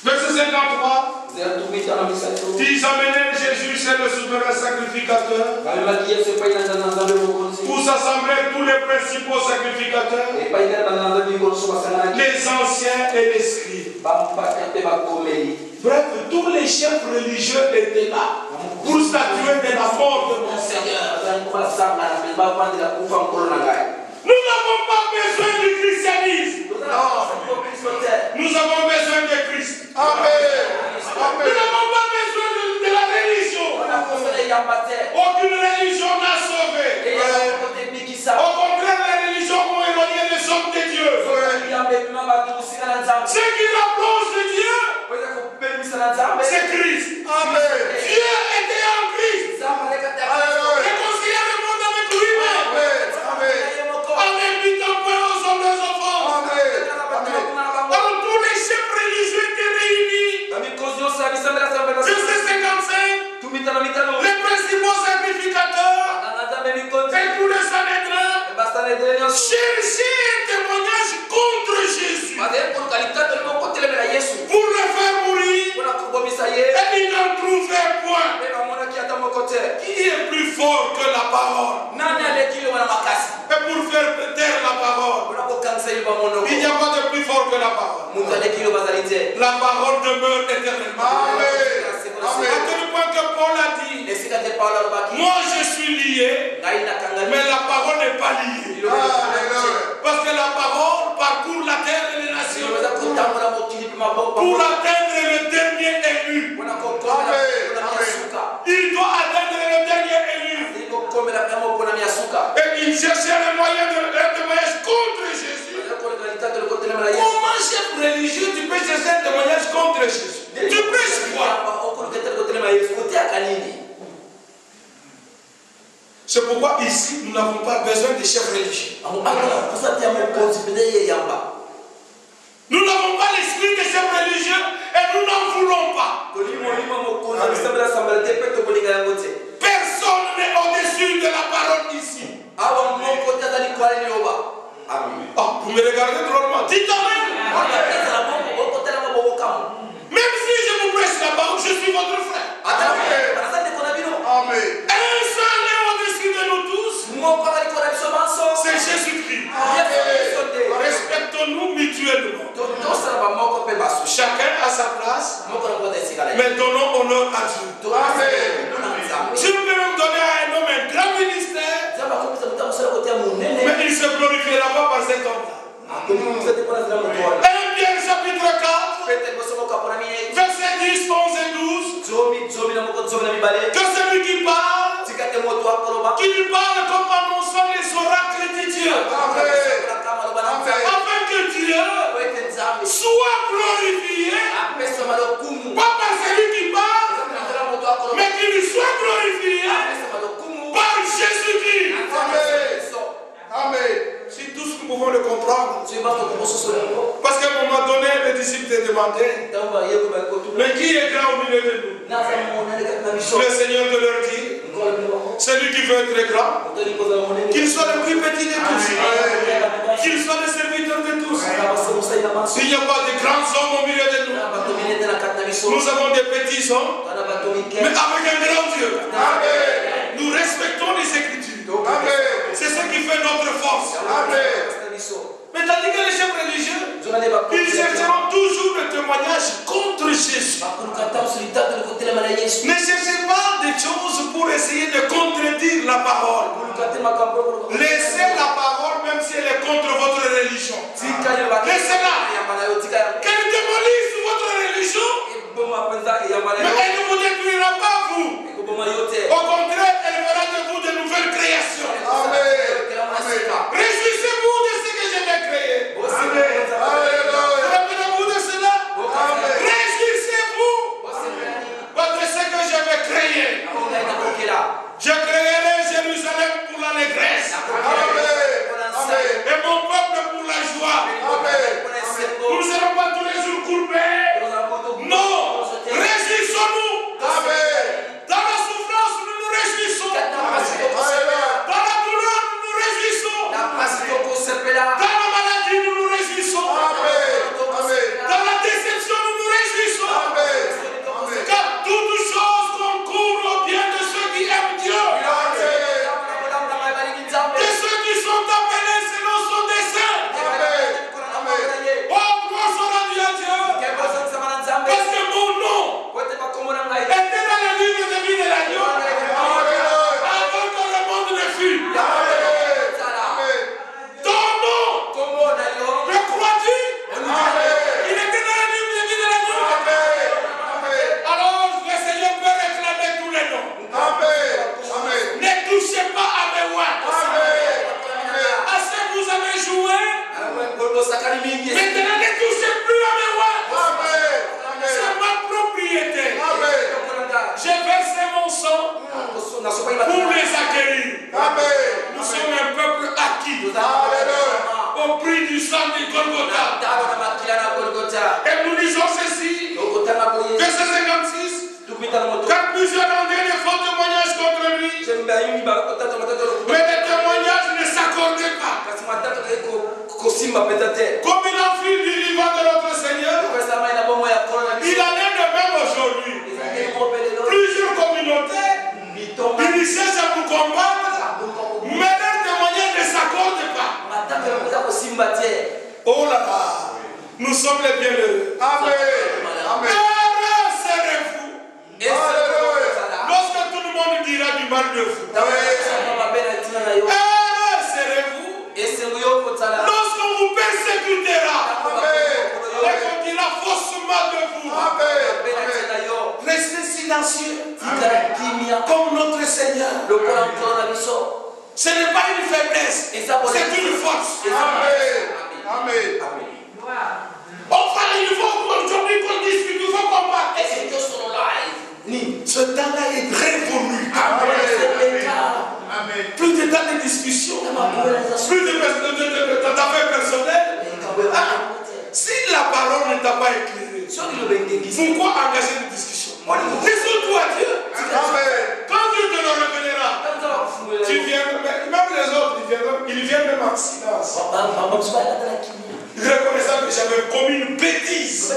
Verset 53. Ils amenaient Jésus, c'est le souverain sacrificateur. Pour s'assembler tous les principaux sacrificateurs, les anciens et les scribes. Bref, tous les chefs religieux étaient là pour statuer de la mort de mon Seigneur. Nous n'avons pas besoin du christianisme. Nous avons besoin de Christ. Amen. Nous n'avons pas besoin de la religion. Aucune religion n'a sauvé. Au contraire, les religions ont éloigné les hommes de Dieu. Ce qui rapproche de Dieu, c'est Christ. Amen. Dieu était en Christ. Réconcilier le monde avec lui-même. En invitant peu aux hommes des enfants. Alors tous les chefs religieux étaient réunis. Verset 55. Les principaux sacrificateurs et tous les Sanhédrins cherchaient un témoignage contre Jésus pour le faire mourir. Et ils n'en trouvaient point. Qui est plus fort que la parole? Et pour faire taire la parole, il n'y a pas de plus fort que la parole. La parole demeure éternellement. Amen. À tel point que Paul a dit, moi je suis lié, mais la parole n'est pas liée. Parce que la parole parcourt la terre et les nations pour atteindre le dernier élu. Il doit atteindre le dernier élu. Et il cherchait le moyen de témoignage contre Jésus. Comment, chef religieux, tu peux chercher un témoignage contre Jésus? Tu prêches quoi? C'est pourquoi ici, nous n'avons pas besoin de chefs religieux. Nous n'avons pas l'esprit des chefs religieux et nous n'en voulons pas. Personne n'est au-dessus de la parole ici. Amen. Oh, vous me regardez drôlement. Dites amen. Même si je vous prêche la parole, je suis votre frère. Amen. Un seul est au-dessus de nous tous. C'est Jésus-Christ. Respectons-nous mutuellement. Chacun à sa place. Mais donnons honneur à Dieu. Amen. Dieu peut même donner à un homme un grand ministère, mais il ne se glorifiera pas par cet homme-là. 1 Pierre chapitre 4, versets 10, 11 et 12. Que celui qui parle, qu'il parle comme annonçant les oracles de Dieu. Afin que Dieu soit glorifié, pas par celui qui parle, mais qu'il lui soit glorifié par Jésus-Christ. Amen. Si tous nous pouvons le comprendre. Parce qu'à un moment donné, les disciples te demandaient, mais qui est grand au milieu de nous? Le Seigneur de leur dit, C'est lui qui veut être grand. Qu'il soit le plus petit de tous. Qu'il soit le serviteur de tous. Il n'y a pas de grands hommes au milieu de nous. Nous avons des petits hommes, mais avec un grand Dieu. Nous respectons les Écritures. C'est ce qui fait notre force. Mais tandis que les chefs religieux, ils chercheront toujours le témoignage contre Jésus. Ne cherchez pas des choses pour essayer de contredire la parole. Laissez la parole même si elle est contre votre religion. Laissez-la. Qu'elle démolisse votre religion, mais elle ne vous détruira pas vous. Au contraire, elle fera de vous de nouvelles créations. Réjouissez-vous de ce que je vais créer. Rappelez-vous de cela. Réjouissez-vous de ce que je vais créer. Je créerai Jérusalem pour l'allégresse. Et mon peuple pour la joie. Nous ne serons pas tous les jours courbés. Non. Réjouissons-nous. Dans la souffrance, nous nous réjouissons. Dans la douleur, nous nous réjouissons. Dans la maladie, nous nous réjouissons. Dans la déception, nous nous réjouissons. Car toutes choses concourent au bien de ceux qui aiment Dieu. De ceux qui sont appelés selon son dessein. Oh, gloire soit Dieu. Parce que mon nom était dans le livre de vie de l'agneau. Avant que le monde ne fût. Ton nom, le crois-tu? Il était dans le livre de vie de l'agneau. Alors le Seigneur peut réclamer tous les noms. Ne touchez pas à mes voix. À ce que vous avez joué, maintenant ne touchez plus à mes voix. C'est ma propriété. J'ai versé mon sang pour les acquérir. Nous sommes un peuple acquis au prix du sang du Golgotha. Et nous disons ceci, verset 56, quand plusieurs ont donné des faux témoignages contre lui, mais les témoignages ne s'accordaient pas. Comme il a fui du vivant de notre Seigneur, il en est de même aujourd'hui. Plusieurs communautés, ils cherchent à nous combattre, mais leurs témoignages ne s'accordent pas. Oh là là, nous sommes les bienheureux. Amen. Heureux serez-vous lorsque tout le monde dira du mal de vous. Heureux serez-vous lorsqu'on vous persécutera et qu'on dira faussement de vous. Restez silencieux comme notre Seigneur. Ce n'est pas une faiblesse, c'est une force. Amen. Enfin, il faut aujourd'hui qu'on discute, il faut combattre. Ce temps-là est révolu. Amen. Plus de temps de discussion, plus d'affaires personnelles. Si la parole ne t'a pas éclairé, pourquoi engager une discussion? Résoudre-toi à Dieu. Quand Dieu te le révélera, tu viendras, même les autres, ils viennent même en silence. Reconnaissant que j'avais commis une bêtise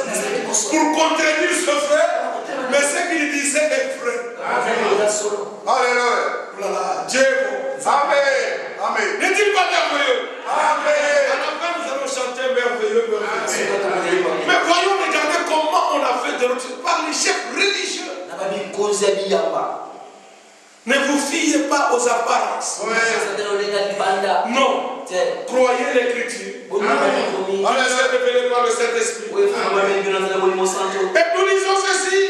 pour contredire ce frère, mais ce qu'il disait est vrai. Alléluia. Dieu est bon. Amen. N'est-il pas merveilleux? Amen. À la fin, nous allons chanter merveilleux, merveilleux. Mais voyons, regardez comment on a fait de notre par les chefs religieux. Ne vous fiez pas aux apparences. Non. Croyez l'Écriture. On est révélé par le Saint-Esprit. Et nous lisons ceci.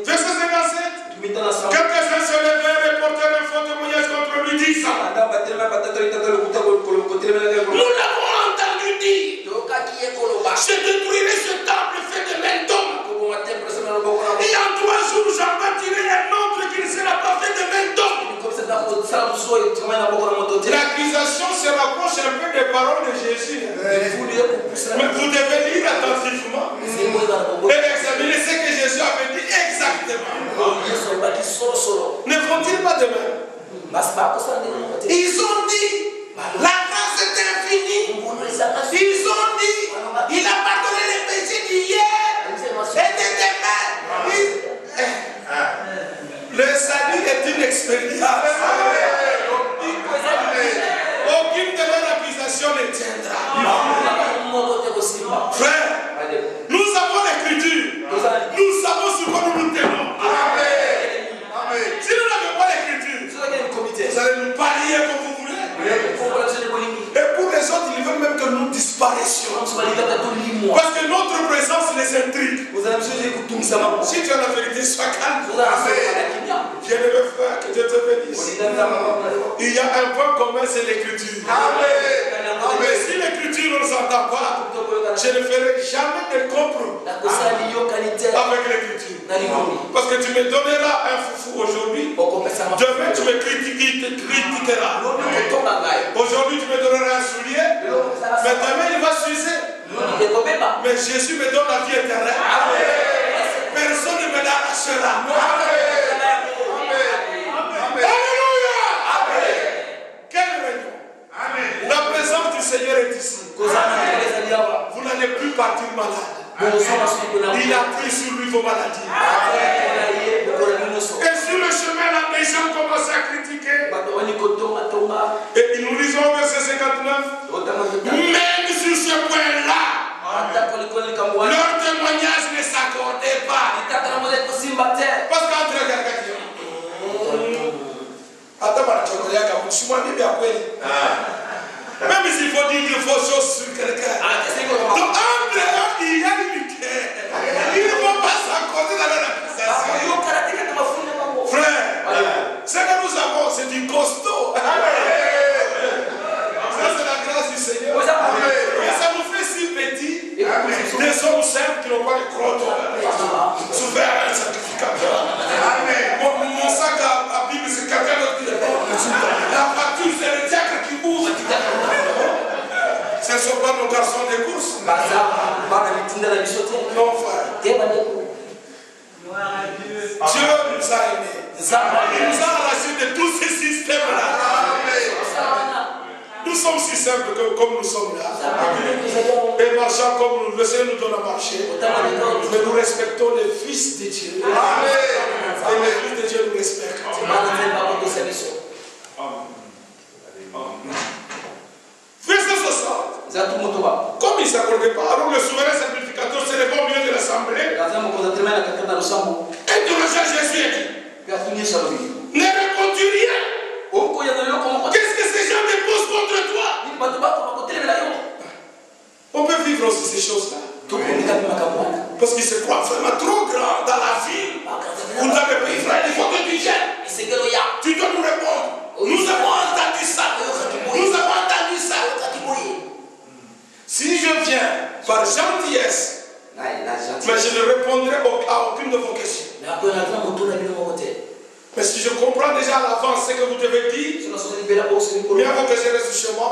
Verset 57. Quelques-uns se levèrent et portèrent un faux témoignage contre lui, disant: nous l'avons entendu dire, je détruirai ce temple fait de main d'homme. Et en 3 jours, j'en bâtirai un autre qui ne sera pas fait de main d'homme. L'accusation se rapproche un peu des paroles de Jésus. Mais vous devez lire attentivement et examiner ce que Jésus avait dit exactement. Ne font-ils Ils ont dit, la grâce est infinie. Ils ont dit, il a pardonné les péchés d'hier et de demain. Le salut est une expérience. Aucune de leurs accusations ne tiendra. Frère, nous avons l'écriture. Nous savons sur quoi nous nous tenons. Si nous n'avons pas l'écriture, vous allez nous parier comme vous voulez. Et pour les autres, ils veulent même que nous disparaissions. Parce que notre présence les intrigue. Si tu as la vérité, sois calme. Bien-aimé frère, que Dieu te bénisse. Il y a un point commun, c'est l'écriture. Mais si l'écriture ne s'entend pas, je ne ferai jamais de compromis avec l'écriture. Parce que tu me donneras un foufou aujourd'hui, demain tu me critiqueras. Aujourd'hui tu me donneras un soulier, mais demain il va s'user. Mais Jésus me donne la vie éternelle. Personne ne me l'arrachera. Alléluia. Quelle réunion. La présence du Seigneur est ici. Vous n'allez plus partir malade. Il a pris sur lui vos maladies. Et sur le chemin, là, les gens commencent à critiquer. Et nous lisons au verset 59. Même sur ce point-là, leur témoignage ne s'accordait pas. Parce qu'entre quelqu'un qui même s'il faut dire de fausses choses sur quelqu'un. Donc entre eux, il y a l'unité. Ils ne vont pas s'accorder dans leur accusation. Frère, ce que nous avons, c'est du costaud. Ça, c'est la grâce du Seigneur. Et ça nous fait si petits. Des hommes simples qui n'ont pas de crotte. Souvent un sacrificateur. Mon sac à Bible, c'est quelqu'un d'autre qui répond. La facture, c'est le diacre qui ouvre. Ce ne sont pas nos garçons de course. Non, frère. Dieu nous a aimés. Il nous a arrachés de tous ces systèmes-là. Nous sommes si simples comme nous sommes là. Et marchant comme le Seigneur nous donne à marcher. Mais nous respectons les fils de Dieu. Et les fils de Dieu nous respectent. Verset 60. Comme il ne s'accordait pas, alors le souverain sacrificateur se leva au milieu de l'assemblée. Et interrogea Jésus et dit, ne réponds-tu rien? Qu'est-ce que ces gens déposent contre toi? On peut vivre aussi ces choses-là. Parce qu'ils se croient vraiment trop grands dans la ville. Ou dans le pays frère, il faut que tu gênes. Tu dois nous répondre. Nous avons entendu ça. Nous avons entendu ça. Si je viens par gentillesse, mais je ne répondrai à aucune de vos questions. Mais si je comprends déjà à l'avance ce que vous devez dire, bien vaut que je reste chez moi.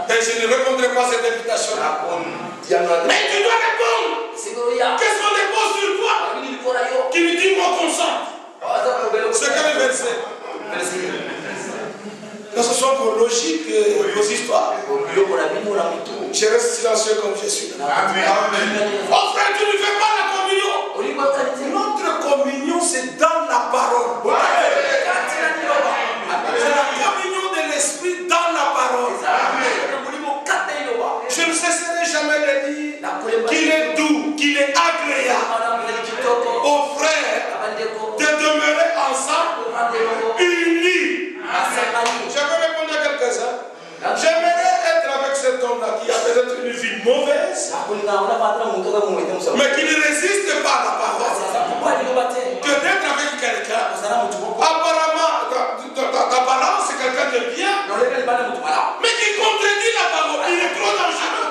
Et je ne répondrai pas à cette invitation-là. Mais tu dois répondre. Qu'est-ce qu'on dépose sur toi? Qui lui dit mon consent. C'est quel verset? Que ce soit vos logiques, vos histoires. Je reste silencieux comme je suis. Amen. Oh frère, tu ne fais pas la communion. Notre communion, c'est dans la parole. C'est la communion de l'esprit dans la parole. Je ne cesserai jamais de dire qu'il est doux, qu'il est agréable aux frères de demeurer ensemble, unis. Je vais répondre à quelques-uns. J'aimerais être avec cet homme-là qui a peut-être une vie mauvaise, mais qui ne résiste pas à la parole. Que d'être avec quelqu'un, apparemment, d'apparence, c'est quelqu'un de bien, mais qui contredit la parole. Il est trop dangereux.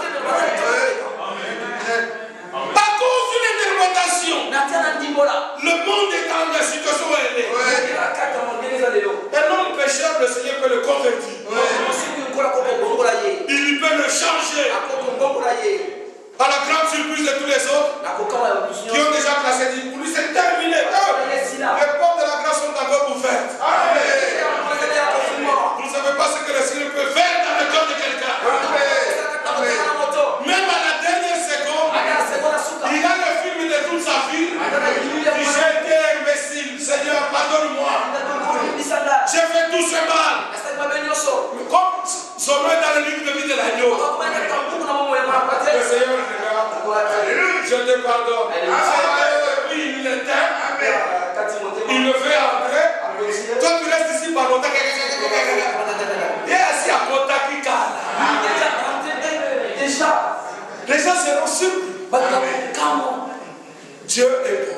À cause d'une interprétation, le monde est dans la situation où elle est. Un homme pécheur, le Seigneur peut le convertir. Il peut le changer. À la grande surprise de tous les autres qui ont déjà classé, pour lui c'est terminé. Les portes de la grâce sont encore ouvertes. je te pardonne. Lui, il l'éteint. Il le fait entrer. Toi, tu restes ici par longtemps. Il est assis à Kotaki Kala. Les gens seront surpris. Dieu est bon.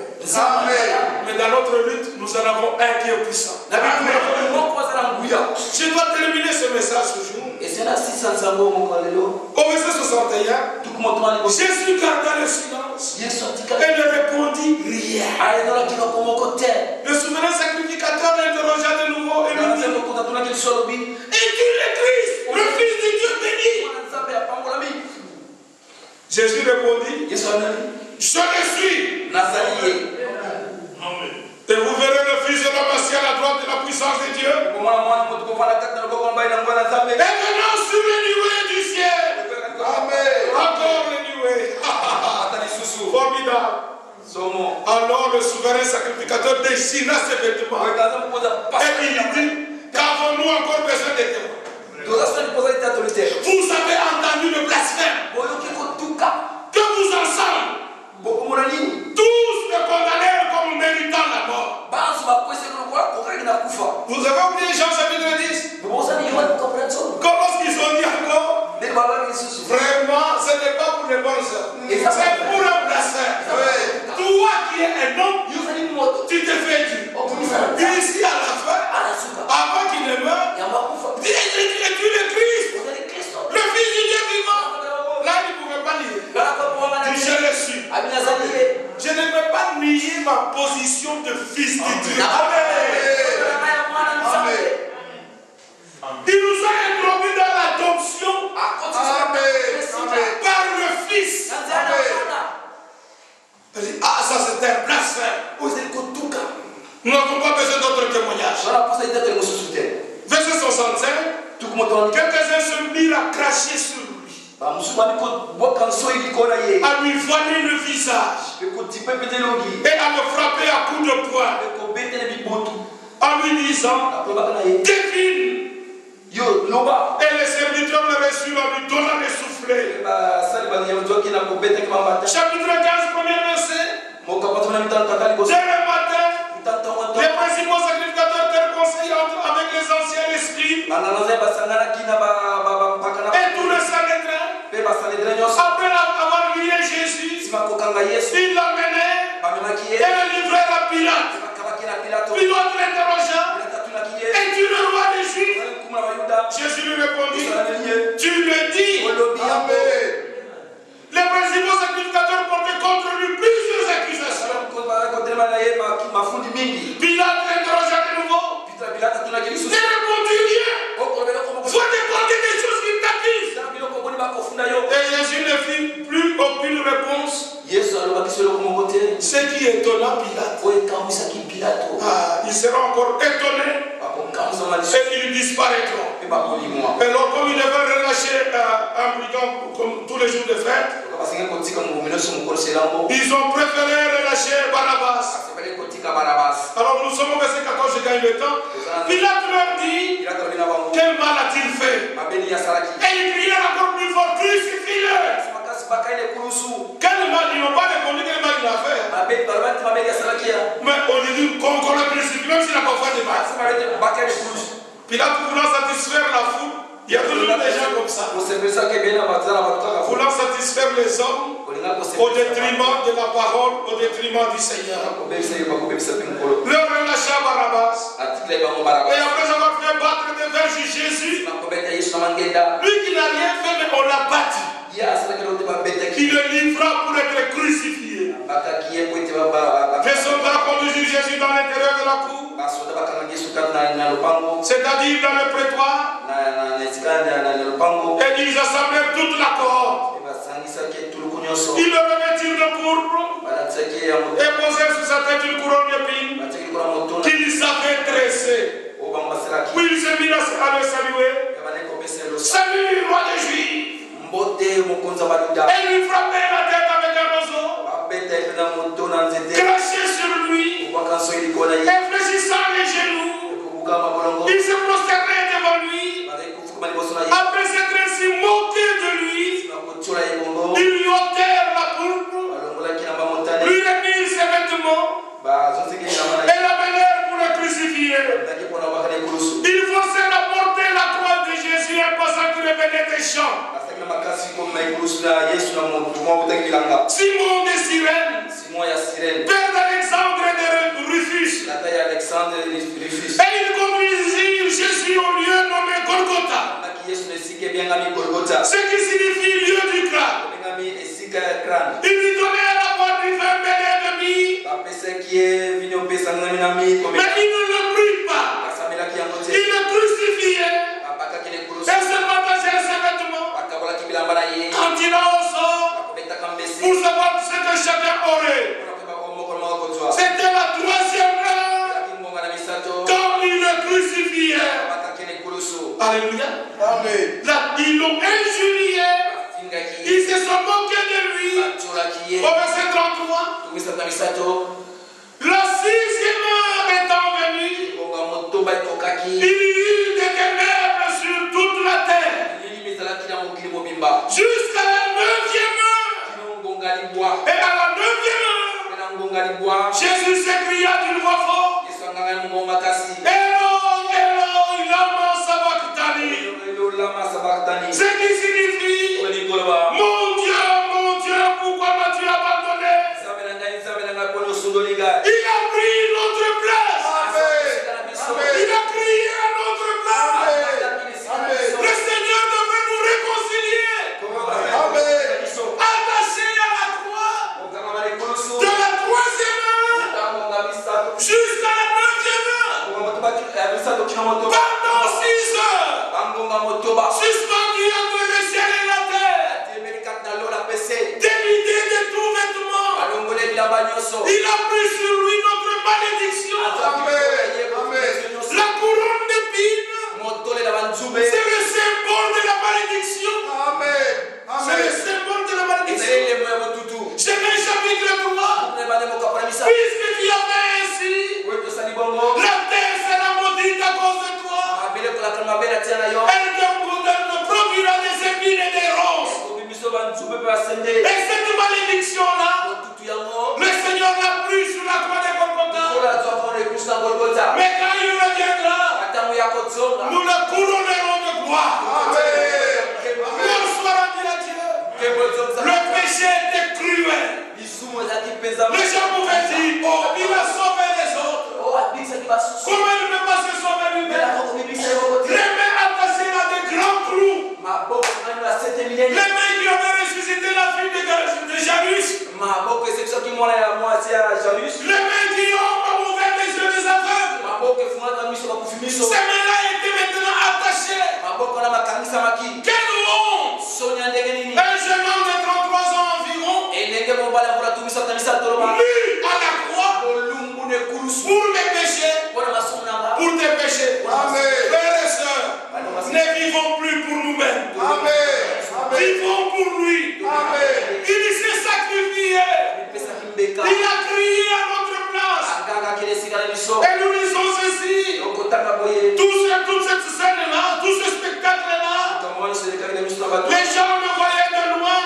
Mais dans notre lutte, nous en avons un qui est puissant. Je dois terminer ce message aujourd'hui. Au verset 61, Jésus garda le silence et ne répondit rien. Le souverain sacrificateur l'interrogea de nouveau et lui dit: es-tu le Christ, le Fils du Dieu béni? Jésus répondit: je le suis. Et vous verrez le Fils de l'homme assis à la droite de la puissance de Dieu. Et maintenant sur les nuées du ciel. Amen. Encore les nuées. Formidable. Alors le souverain sacrificateur déchira ses vêtements. Et il dit: qu'avons-nous encore besoin de témoins? Vous avez entendu le blasphème que vous ensemble tous me condamnèrent comme méritant la mort. Vous avez oublié Jean chapitre 10? Comme lorsqu'ils ont dit encore, vraiment, ce n'est pas pour les bonnes œuvres, c'est pour le blasphème. Toi qui es un homme, tu te fais Dieu. Ici à la fin, avant qu'il ne meure, dis: es-tu le Christ, le Fils du Dieu vivant? Là, il ne pouvait pas nier. Dis: je le suis. Je ne peux pas nier ma position de fils de Dieu. Amen. Il nous a introduits dans l'adoption par le Fils. Ah, ça c'est un blasphème. Nous n'avons pas besoin d'autres témoignages. Verset 65. Quelques-uns se mirent à cracher sur lui, à lui voiler le visage et à le frapper à coups de poing en lui disant: décline. Et les serviteurs le reçurent en lui donnant des soufflets. Chapitre 15, premier verset. Dès le matin, les principaux sacrificateurs étaient conseillés avec les anciens esprits et tout le Sanhédrin. Après avoir lié Jésus, il l'emmenait et le livrait à Pilate. Pilate l'interrogea: es-tu le roi des Juifs? Jésus lui répondit: tu le dis. Amen. Les principaux sacrificateurs portaient contre lui plusieurs accusations. Pilate l'interrogea de nouveau. Ne répondit rien. Faut demander des choses qui t'accusent. Et Jésus ne fit plus aucune réponse. Ce qui étonna Pilate. Il sera encore étonné et ils disparaîtront. Et alors, comme il devait relâcher un brigand comme tous les jours de fête, ils ont préféré relâcher Barabbas. Alors nous sommes au verset 14, je gagne le temps. Pilate leur dit: quel mal a-t-il fait? Et ils crièrent encore plus fort: crucifie-le. Quel mal? Ils n'ont pas répondu quel mal il a fait. Mais on lui dit qu'on le crucifie, même s'il n'a pas fait de mal. Pilate voulant satisfaire la foule, il y a toujours des gens comme ça, voulant satisfaire les hommes au détriment de la parole, au détriment du Seigneur. Leur relâcha Barabbas. Et après avoir fait battre des verges Jésus, lui qui n'a rien fait, mais on l'a battu, il le livra pour être crucifié. Les soldats conduisirent Jésus dans l'intérieur de la cour, c'est-à-dire dans le prétoire, et ils assemblèrent toute la cohorte. Ils le revêtirent de pourpre et posèrent sur sa tête une couronne d'épines qu'ils avaient tressée. Puis ils se mirent à le saluer: salut, roi des Juifs! Et lui frappèrent la tête avec un roseau, crachaient sur lui, infléchissant les genoux. Ils se prosternaient devant lui. Après s'être ainsi moqués de lui, ils lui ôtèrent la pourpre Simon de Cyrène, père d'Alexandre et de Rufus. Et ils conduisirent Jésus au lieu nommé Golgotha, ce qui signifie lieu du crâne. Ils lui donnèrent la boîte du vin mêlé de myrrhe, mais ils ne le prirent pas. Ils le crucifiaient et se partageaient ses vêtements. Quand il a au sort, pour savoir ce que chacun aurait. C'était la troisième heure quand ils le crucifiaient. Alléluia. Ils l'ont injurié. Ils se sont moqués de lui. Au verset 33. La sixième heure étant venue, il y eut des ténèbres sur toute la terre. Jusqu'à la neuvième heure. Et à la neuvième heure, Jésus s'écria d'une voix forte: Eloi, Eloi, lama sabachthani. Ce qui signifie: mon Dieu, pourquoi m'as-tu abandonné? Il a pris notre place. Il a crié à notre place. Le Seigneur devrait nous réconcilier. Attachés à la croix, de la troisième heure jusqu'à la neuvième heure, pendant 6 heures, suspendus entre le ciel et la terre, dénudés de tout vêtement. Il a pris sur lui notre malédiction. La couronne d'épines, c'est le symbole de la malédiction. C'est le symbole de la malédiction. J'aimerais chapitre 3. Puisque tu as fait ainsi, la terre sera maudite à cause de toi. Elle te produira des épines et des ronces. Et cette malédiction-là, le Seigneur l'a pris sur la croix de Golgotha. Mais quand il reviendra, nous le couronnerons de gloire. Bonsoir à Dieu. Le péché était cruel. Les gens pouvaient dire: oh, il a sauvé les autres. Comment il ne peut pas se sauver lui-même? Les mains attachées à des grands clous. Les mains qui avaient ressuscité la fille de Jairus. Les mains qui ont ouvert les yeux des aveugles. Ces mains-là étaient maintenant attachées. Quelle honte! Un jeune homme de 33 ans environ, lu à la croix pour mes péchés, pour tes péchés. Frères et sœurs, ne vivons plus pour nous-mêmes. Vivons pour lui. Il s'est sacrifié. Il a crié à notre place. Et nous lisons ceci. Toute cette scène-là, tout ce spectacle-là, les gens le voyaient de loin.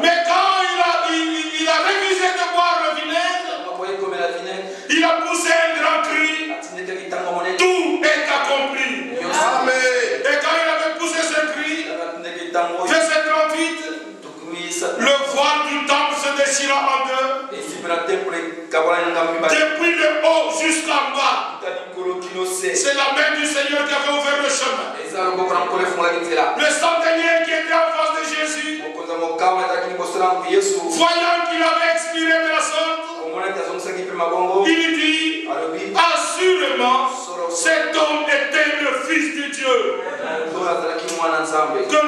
Mais quand il a refusé de boire le vinaigre, il a poussé un grand cri: tout est accompli. Et quand il avait poussé ce cri, verset 38, le voile du temple se déchira en deux, depuis le haut jusqu'en bas. C'est la main du Seigneur qui avait ouvert le chemin. Le centenier qui était en face de Jésus, voyant qu'il avait expiré de la sorte, il dit: assurément, cet homme était le Fils de Dieu. Que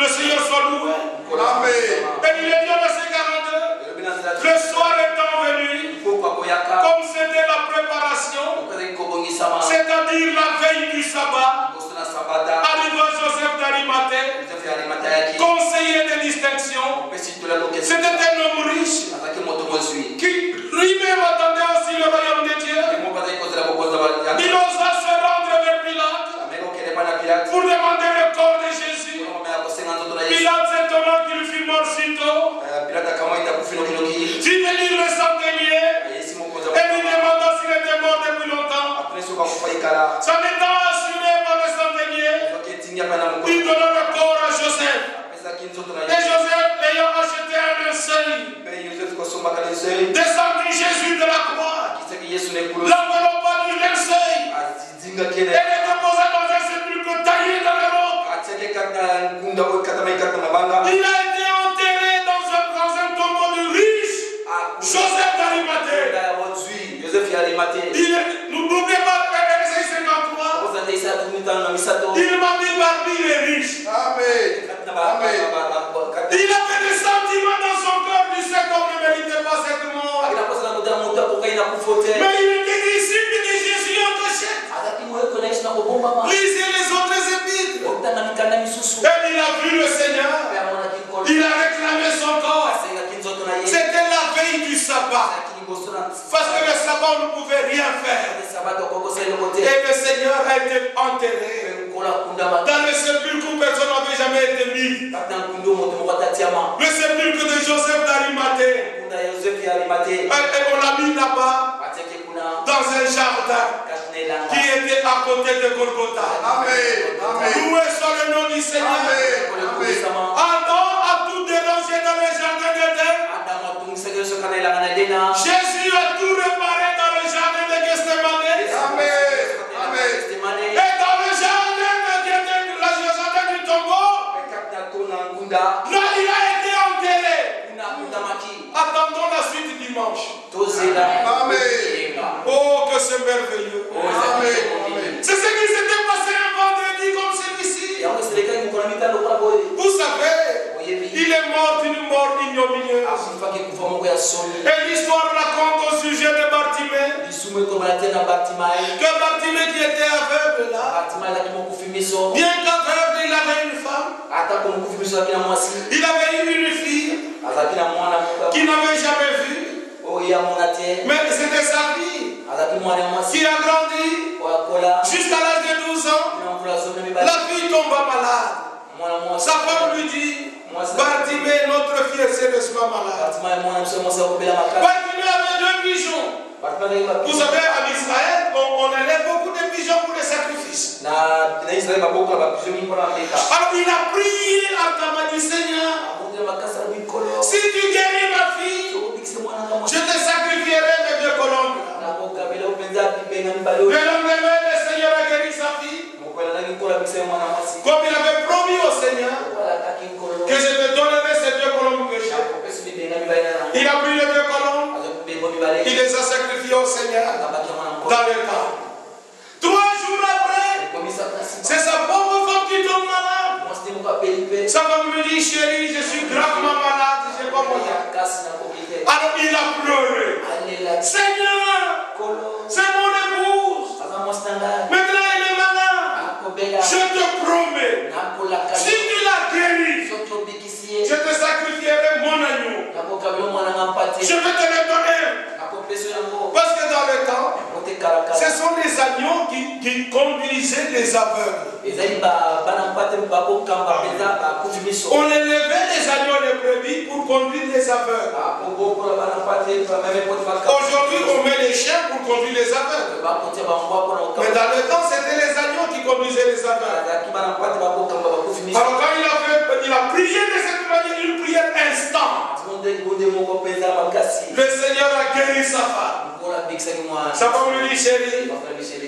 le Seigneur soit loué. Amen. Et il est dit au verset 42, le soir étant venu, comme c'était la préparation, c'est-à-dire la veille du sabbat, arriva Joseph d'Arimathée, conseiller de distinction. C'était un homme riche qui lui-même attendait aussi le royaume de Dieu. Il osa se rendre vers Pilate pour demander le corps de Jésus. Pilate s'étonnant qu'il fût mort si tôt, fit venir le centenier et lui demanda s'il était mort depuis longtemps. S'en étant assuré par le centenier, il donna le corps à Joseph. Et Joseph, ayant descendu Jésus de la croix, l'enveloppa du linceul, et le déposa dans un sépulcre taillé dans le roc. Il a été enterré dans un tombeau de riche, Joseph d'Arimathée. N'oubliez pas Ésaïe 53. Il m'a dit parmi les riches. Amen. Amen. Il avait des sentiments dans son cœur du cet homme ne méritait pas cette mort. Mais il était disciple de Jésus en cachette. Lisez les autres épîtres. Et il a vu le Seigneur. Il a réclamé son corps. C'était la veille du sabbat. Parce que le sabbat, on ne pouvait rien faire. Et le Seigneur a été enterré dans le sépulcre où personne n'avait jamais été mis. Le sépulcre de Joseph d'Arimathée. Et on l'a mis là-bas, dans un jardin qui était à côté de Golgotha. Amen. Loué soit le nom du Seigneur. Adam a tout dérangé dans le jardin d'Éden. Jésus a tout réparé dans le jardin de Gethsemane. Amen. Et dans le jardin du tombeau, là il a été enterré. Attendons la suite dimanche. Amen. Oh, que c'est merveilleux. Amen. C'est ce qui s'était passé un vendredi comme celui-ci. Vous savez, il est mort d'une mort ignominieuse. Et l'histoire raconte au sujet de Bartimée. Que Bartimée qui était aveugle là, bien qu'aveugle, il avait une femme. Il avait eu une fille qui n'avait jamais vu. Mais c'était sa fille qui a grandi jusqu'à l'âge de 12 ans. La fille tomba malade. Sa femme lui dit, Bartimée, notre fille est malade. Bartimée avait 2 pigeons. Vous savez, en Israël, on élève beaucoup de pigeons pour les sacrifices. Alors il a prié ardemment du Seigneur. Si tu guéris ma fille, je te sacrifierai mes 2 colombes. Le lendemain, le Seigneur a guéri sa fille. Comme il avait promis au Seigneur que je te donnerai ces 2 colombes que j'ai. Il a pris les 2 colombes. Il les a sacrifiés au Seigneur dans le temps. 3 jours après, c'est sa pauvre femme qui tombe malade. Sa femme me dit, chérie, je suis gravement malade, je n'ai pas moyen. Alors il a pleuré. Seigneur, c'est mon épouse. Maintenant elle est malade. Je te promets, si tu la guéris, je te sacrifierai mon agneau. Je vais te le donner. Parce que dans le temps, ce sont les agneaux qui conduisaient les aveugles. On élevait les agneaux de brebis pour conduire les aveugles. Aujourd'hui, on met les chiens pour conduire les aveugles. Mais dans le temps, c'était les agneaux qui conduisaient les aveugles. Alors quand il a prié de cette manière, une prière instante, le Seigneur a guéri sa femme. Sa femme lui dit, chérie,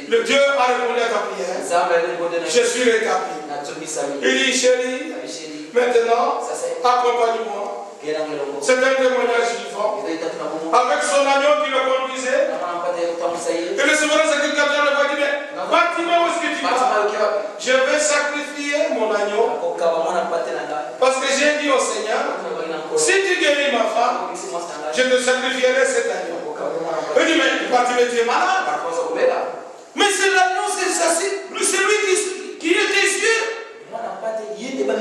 le Dieu a répondu à ta prière. Je suis rétabli. Il dit, chérie, maintenant, accompagne-moi. C'est un témoignage vivant. Avec son agneau qui le conduisait. Et le souverain sacrificateur le voit dire, mais Bartimée, où est-ce que tu vas? Je vais sacrifier mon agneau. Parce que j'ai dit au Seigneur, si tu guéris ma femme, je te sacrifierai cet agneau. Il dit, mais Bartimée, tu es malade. Mais c'est l'agneau, c'est lui qui est tes yeux.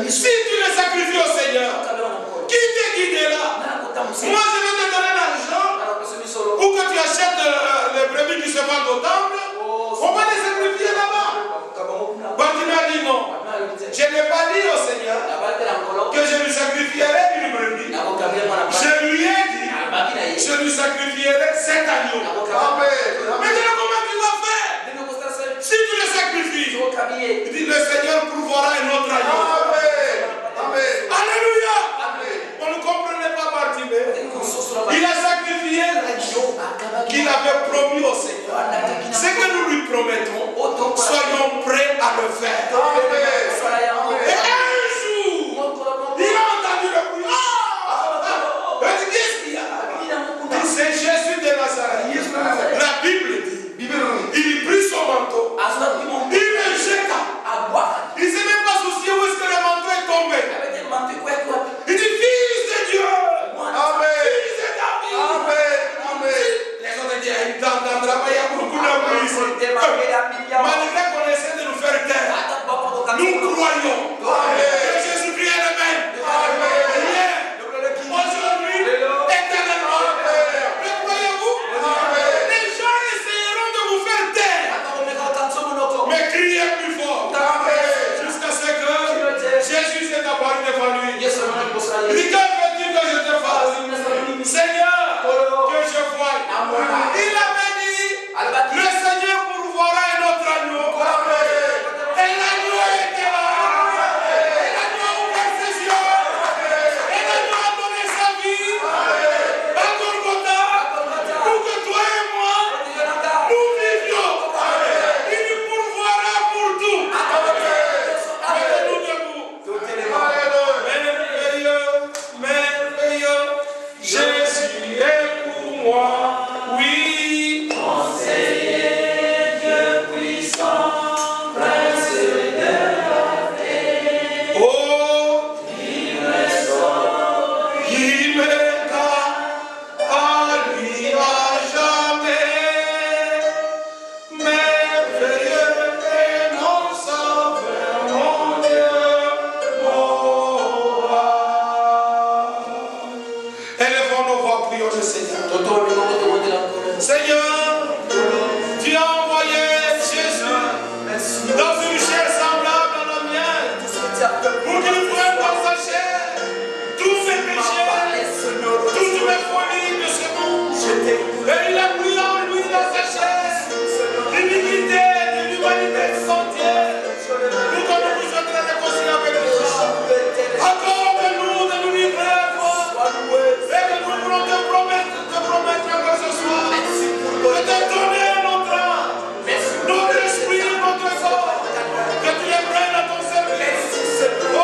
Si tu le sacrifies au Seigneur, qui t'est guidé là? Moi, je vais te donner l'argent pour que tu achètes les brebis qui se vendent au temple. On va les sacrifier là-bas. Bartimée a dit non. Je n'ai pas dit au Seigneur que je lui sacrifierais une brebis. Je lui ai dit, je lui sacrifierai 7 agneaux. Maintenant, comment tu vas faire? Si tu le sacrifies, il dit, le Seigneur pourvoira un autre agneau. Amen. Alléluia. On ne comprenait pas Bartimée. Il a qu'il avait promis au Seigneur. Ce que nous lui promettons, soyons prêts à le faire. Et un jour, il a entendu le bruit. Qu'est-ce qu'il y a? C'est Jésus de Nazareth. La Bible dit, il prit son manteau, il le jeta. Il ne s'est même pas soucié où est-ce que le manteau est tombé. Il dit, fils de Dieu. Amen. Fils de David. Amen. Amen. Les autres disent, il t'entendra pas, il y a beaucoup d'amour ici. Malgré qu'on essaie de nous faire taire, nous croyons que Jésus-Christ est le même. Hier, aujourd'hui, éternellement. Le croyez-vous? Les gens essaieront de vous faire taire. Mais criez plus fort. Jusqu'à ce que Jésus s'est apparu devant lui. Il dit, que veux-tu que je te fasse? Seigneur, que je voie. Il avait dit, le Seigneur pourvoira un autre agneau. Et l'agneau était là. Et l'agneau a ouvert ses yeux. Et l'agneau a donné sa vie. À Golgotha. Pour que toi et moi, nous vivions. Il nous pourvoira pour tout. Mettez-nous debout. Merveilleux, merveilleux. Jésus est pour moi. Oui. Oh, il m'aida à lui à jamais. Merveilleux est mon sauveur, mon Dieu, mon roi. Élevons nos voix, prions le Seigneur. Seigneur, tu as envoyé Jésus dans une chair semblable à la mienne, pour qu'il prenne dans sa chair tous mes péchés, toutes mes folies de ce monde. Et il a pris en lui dans sa chair l'iniquité de l'humanité entière, pour que nous puissions être réconciliés avec Dieu. Accorde-nous de nous livrer à toi, et que nous voulons te promettre que ce soir, de te donner notre âme, notre esprit, notre corps, que tu les prennes à ton service. Oh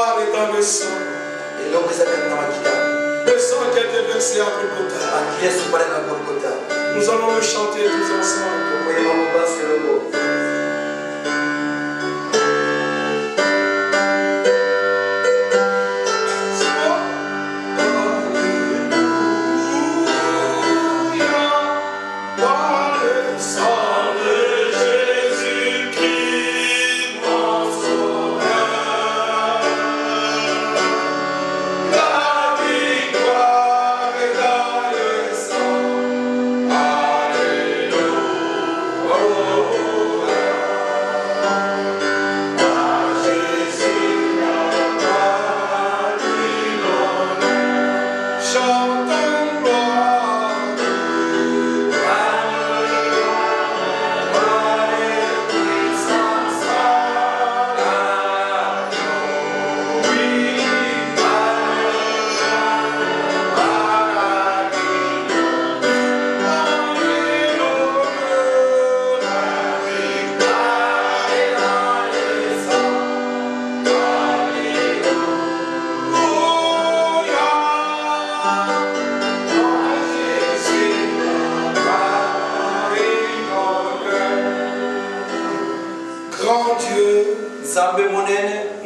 gloire est dans le sang. Le sang qui a été versé à Golgotha. Nous allons le chanter tous ensemble.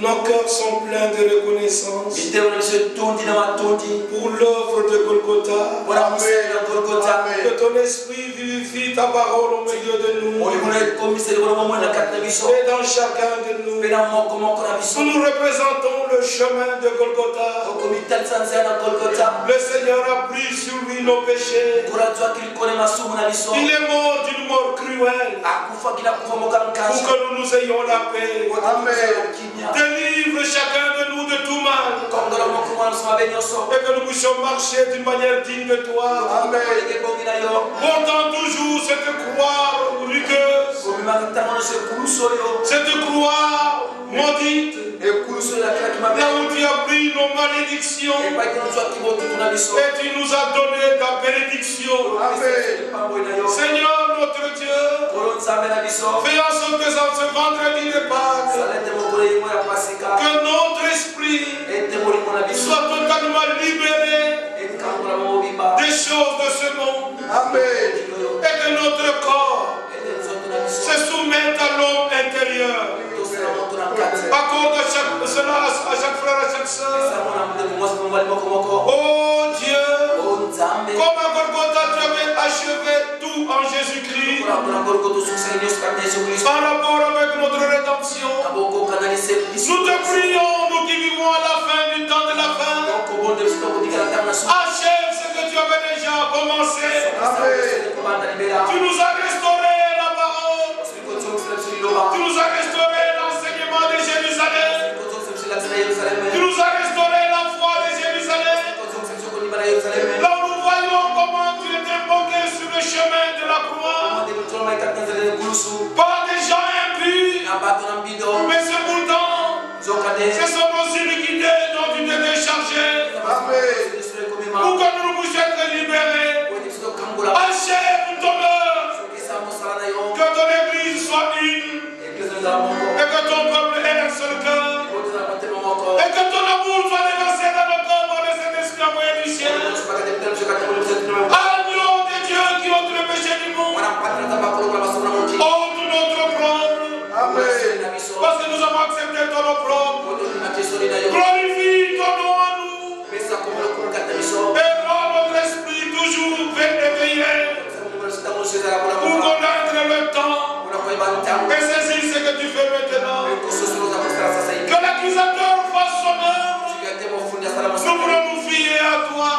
Nos cœurs sont pleins de reconnaissance pour l'œuvre de Golgotha. Que ton esprit vivifie ta parole au milieu de nous et dans chacun de nous. Nous représentons le chemin de Golgotha. Le Seigneur a pris sur lui nos péchés. Il est mort d'une mort cruelle pour que nous nous ayons la paix. Délivre chacun de nous de tout mal et que nous puissions marcher d'une manière digne de toi. Portant toujours cette croix rugueuse, cette croix maudite, là où tu as pris nos malédictions et tu nous as donné ta bénédiction. Seigneur notre Dieu, fais en sorte que dans ce vendredi de Pâques, que notre esprit soit totalement libéré des choses de ce monde. Et que notre corps se soumette à l'homme intérieur. Accorde cela à chaque frère, à chaque soeur. Oh Dieu, comme à Golgotha tu avais achevé tout en Jésus-Christ, par rapport avec notre rédemption, nous te prions, nous qui vivons à la fin du temps de la fin, achève ce que tu avais déjà commencé. Tu nous as restauré la parole, tu nous as restauré l'enseignement de Jérusalem, tu nous as restauré la foi de Jérusalem. Là où nous voyons comment tu étais moqué sur le chemin de la croix par des gens impurs, mais c'est pourtant ce sont nos iniquités dont tu t'es déchargé pour que nous puissions être libérés. Achève ton œuvre, que ton église soit une et que ton peuple ait un seul cœur et que ton amour soit déversé dans nos cœurs par le Saint-Esprit envoyé du ciel. Agneau de Dieu qui ôte le péché du monde, ôte notre opprobre, parce que nous avons accepté ton opprobre. Glorifie ton nom à nous et rends notre esprit toujours éveillé pour connaître le temps et saisir ce que tu fais maintenant. Que l'accusateur fasse son œuvre. Nous voulons nous fier à toi.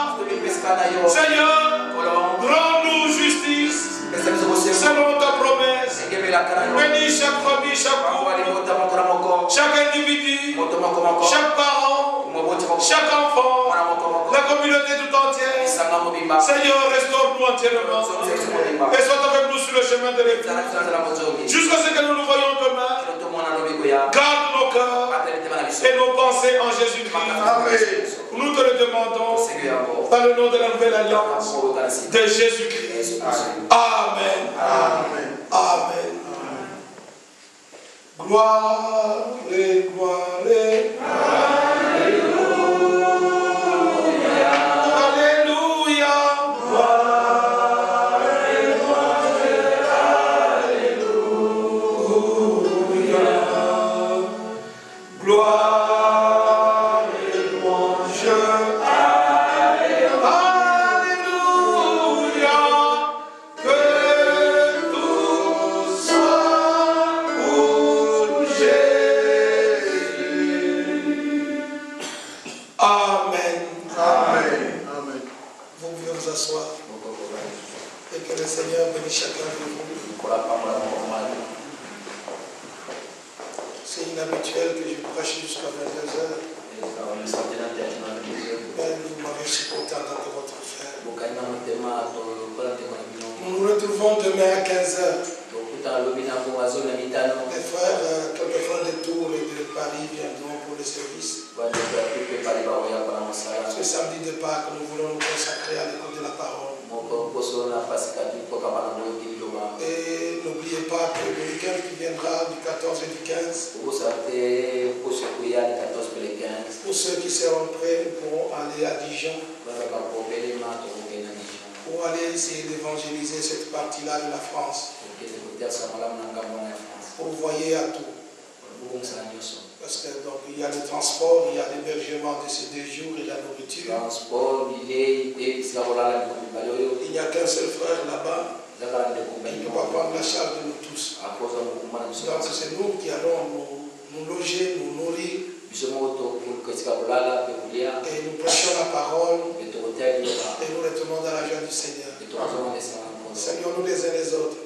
Seigneur, rends-nous justice selon ta promesse. Bénis chaque famille, chaque couple, chaque individu, chaque parent, chaque enfant, la communauté tout entière. Seigneur, restaure-nous entièrement et sois avec nous sur le chemin de l'église jusqu'à ce que nous nous voyons demain. Garde nos cœurs et nos pensées en Jésus-Christ. Nous te le demandons dans le nom de la nouvelle alliance de Jésus-Christ. Amen. Amen. Amen. Gloire et gloire et C'est inhabituel que je prêche jusqu'à 22 heures. Mais vous m'avez supporté en tant que votre frère. Nous nous retrouvons demain à 15 heures. Les frères, quelquefois de Tours et de Paris viendront pour le service. Ce samedi de Pâques, nous voulons nous consacrer à l'écoute de la parole. Et n'oubliez pas que le week-end qui viendra du 14 et du 15, pour ceux qui seront prêts, nous pourrons aller à Dijon pour aller essayer d'évangéliser cette partie-là de la France. Pour voyer à tout. Parce que donc il y a le transport, il y a l'hébergement de ces 2 jours et la nourriture. Il n'y a qu'un seul frère là-bas. Il ne peut pas prendre la charge de nous tous. Donc c'est nous qui allons nous loger, nous nourrir. Et nous prêchons la parole. Et nous retournons dans la joie du Seigneur. Seigneur, nous les uns les autres.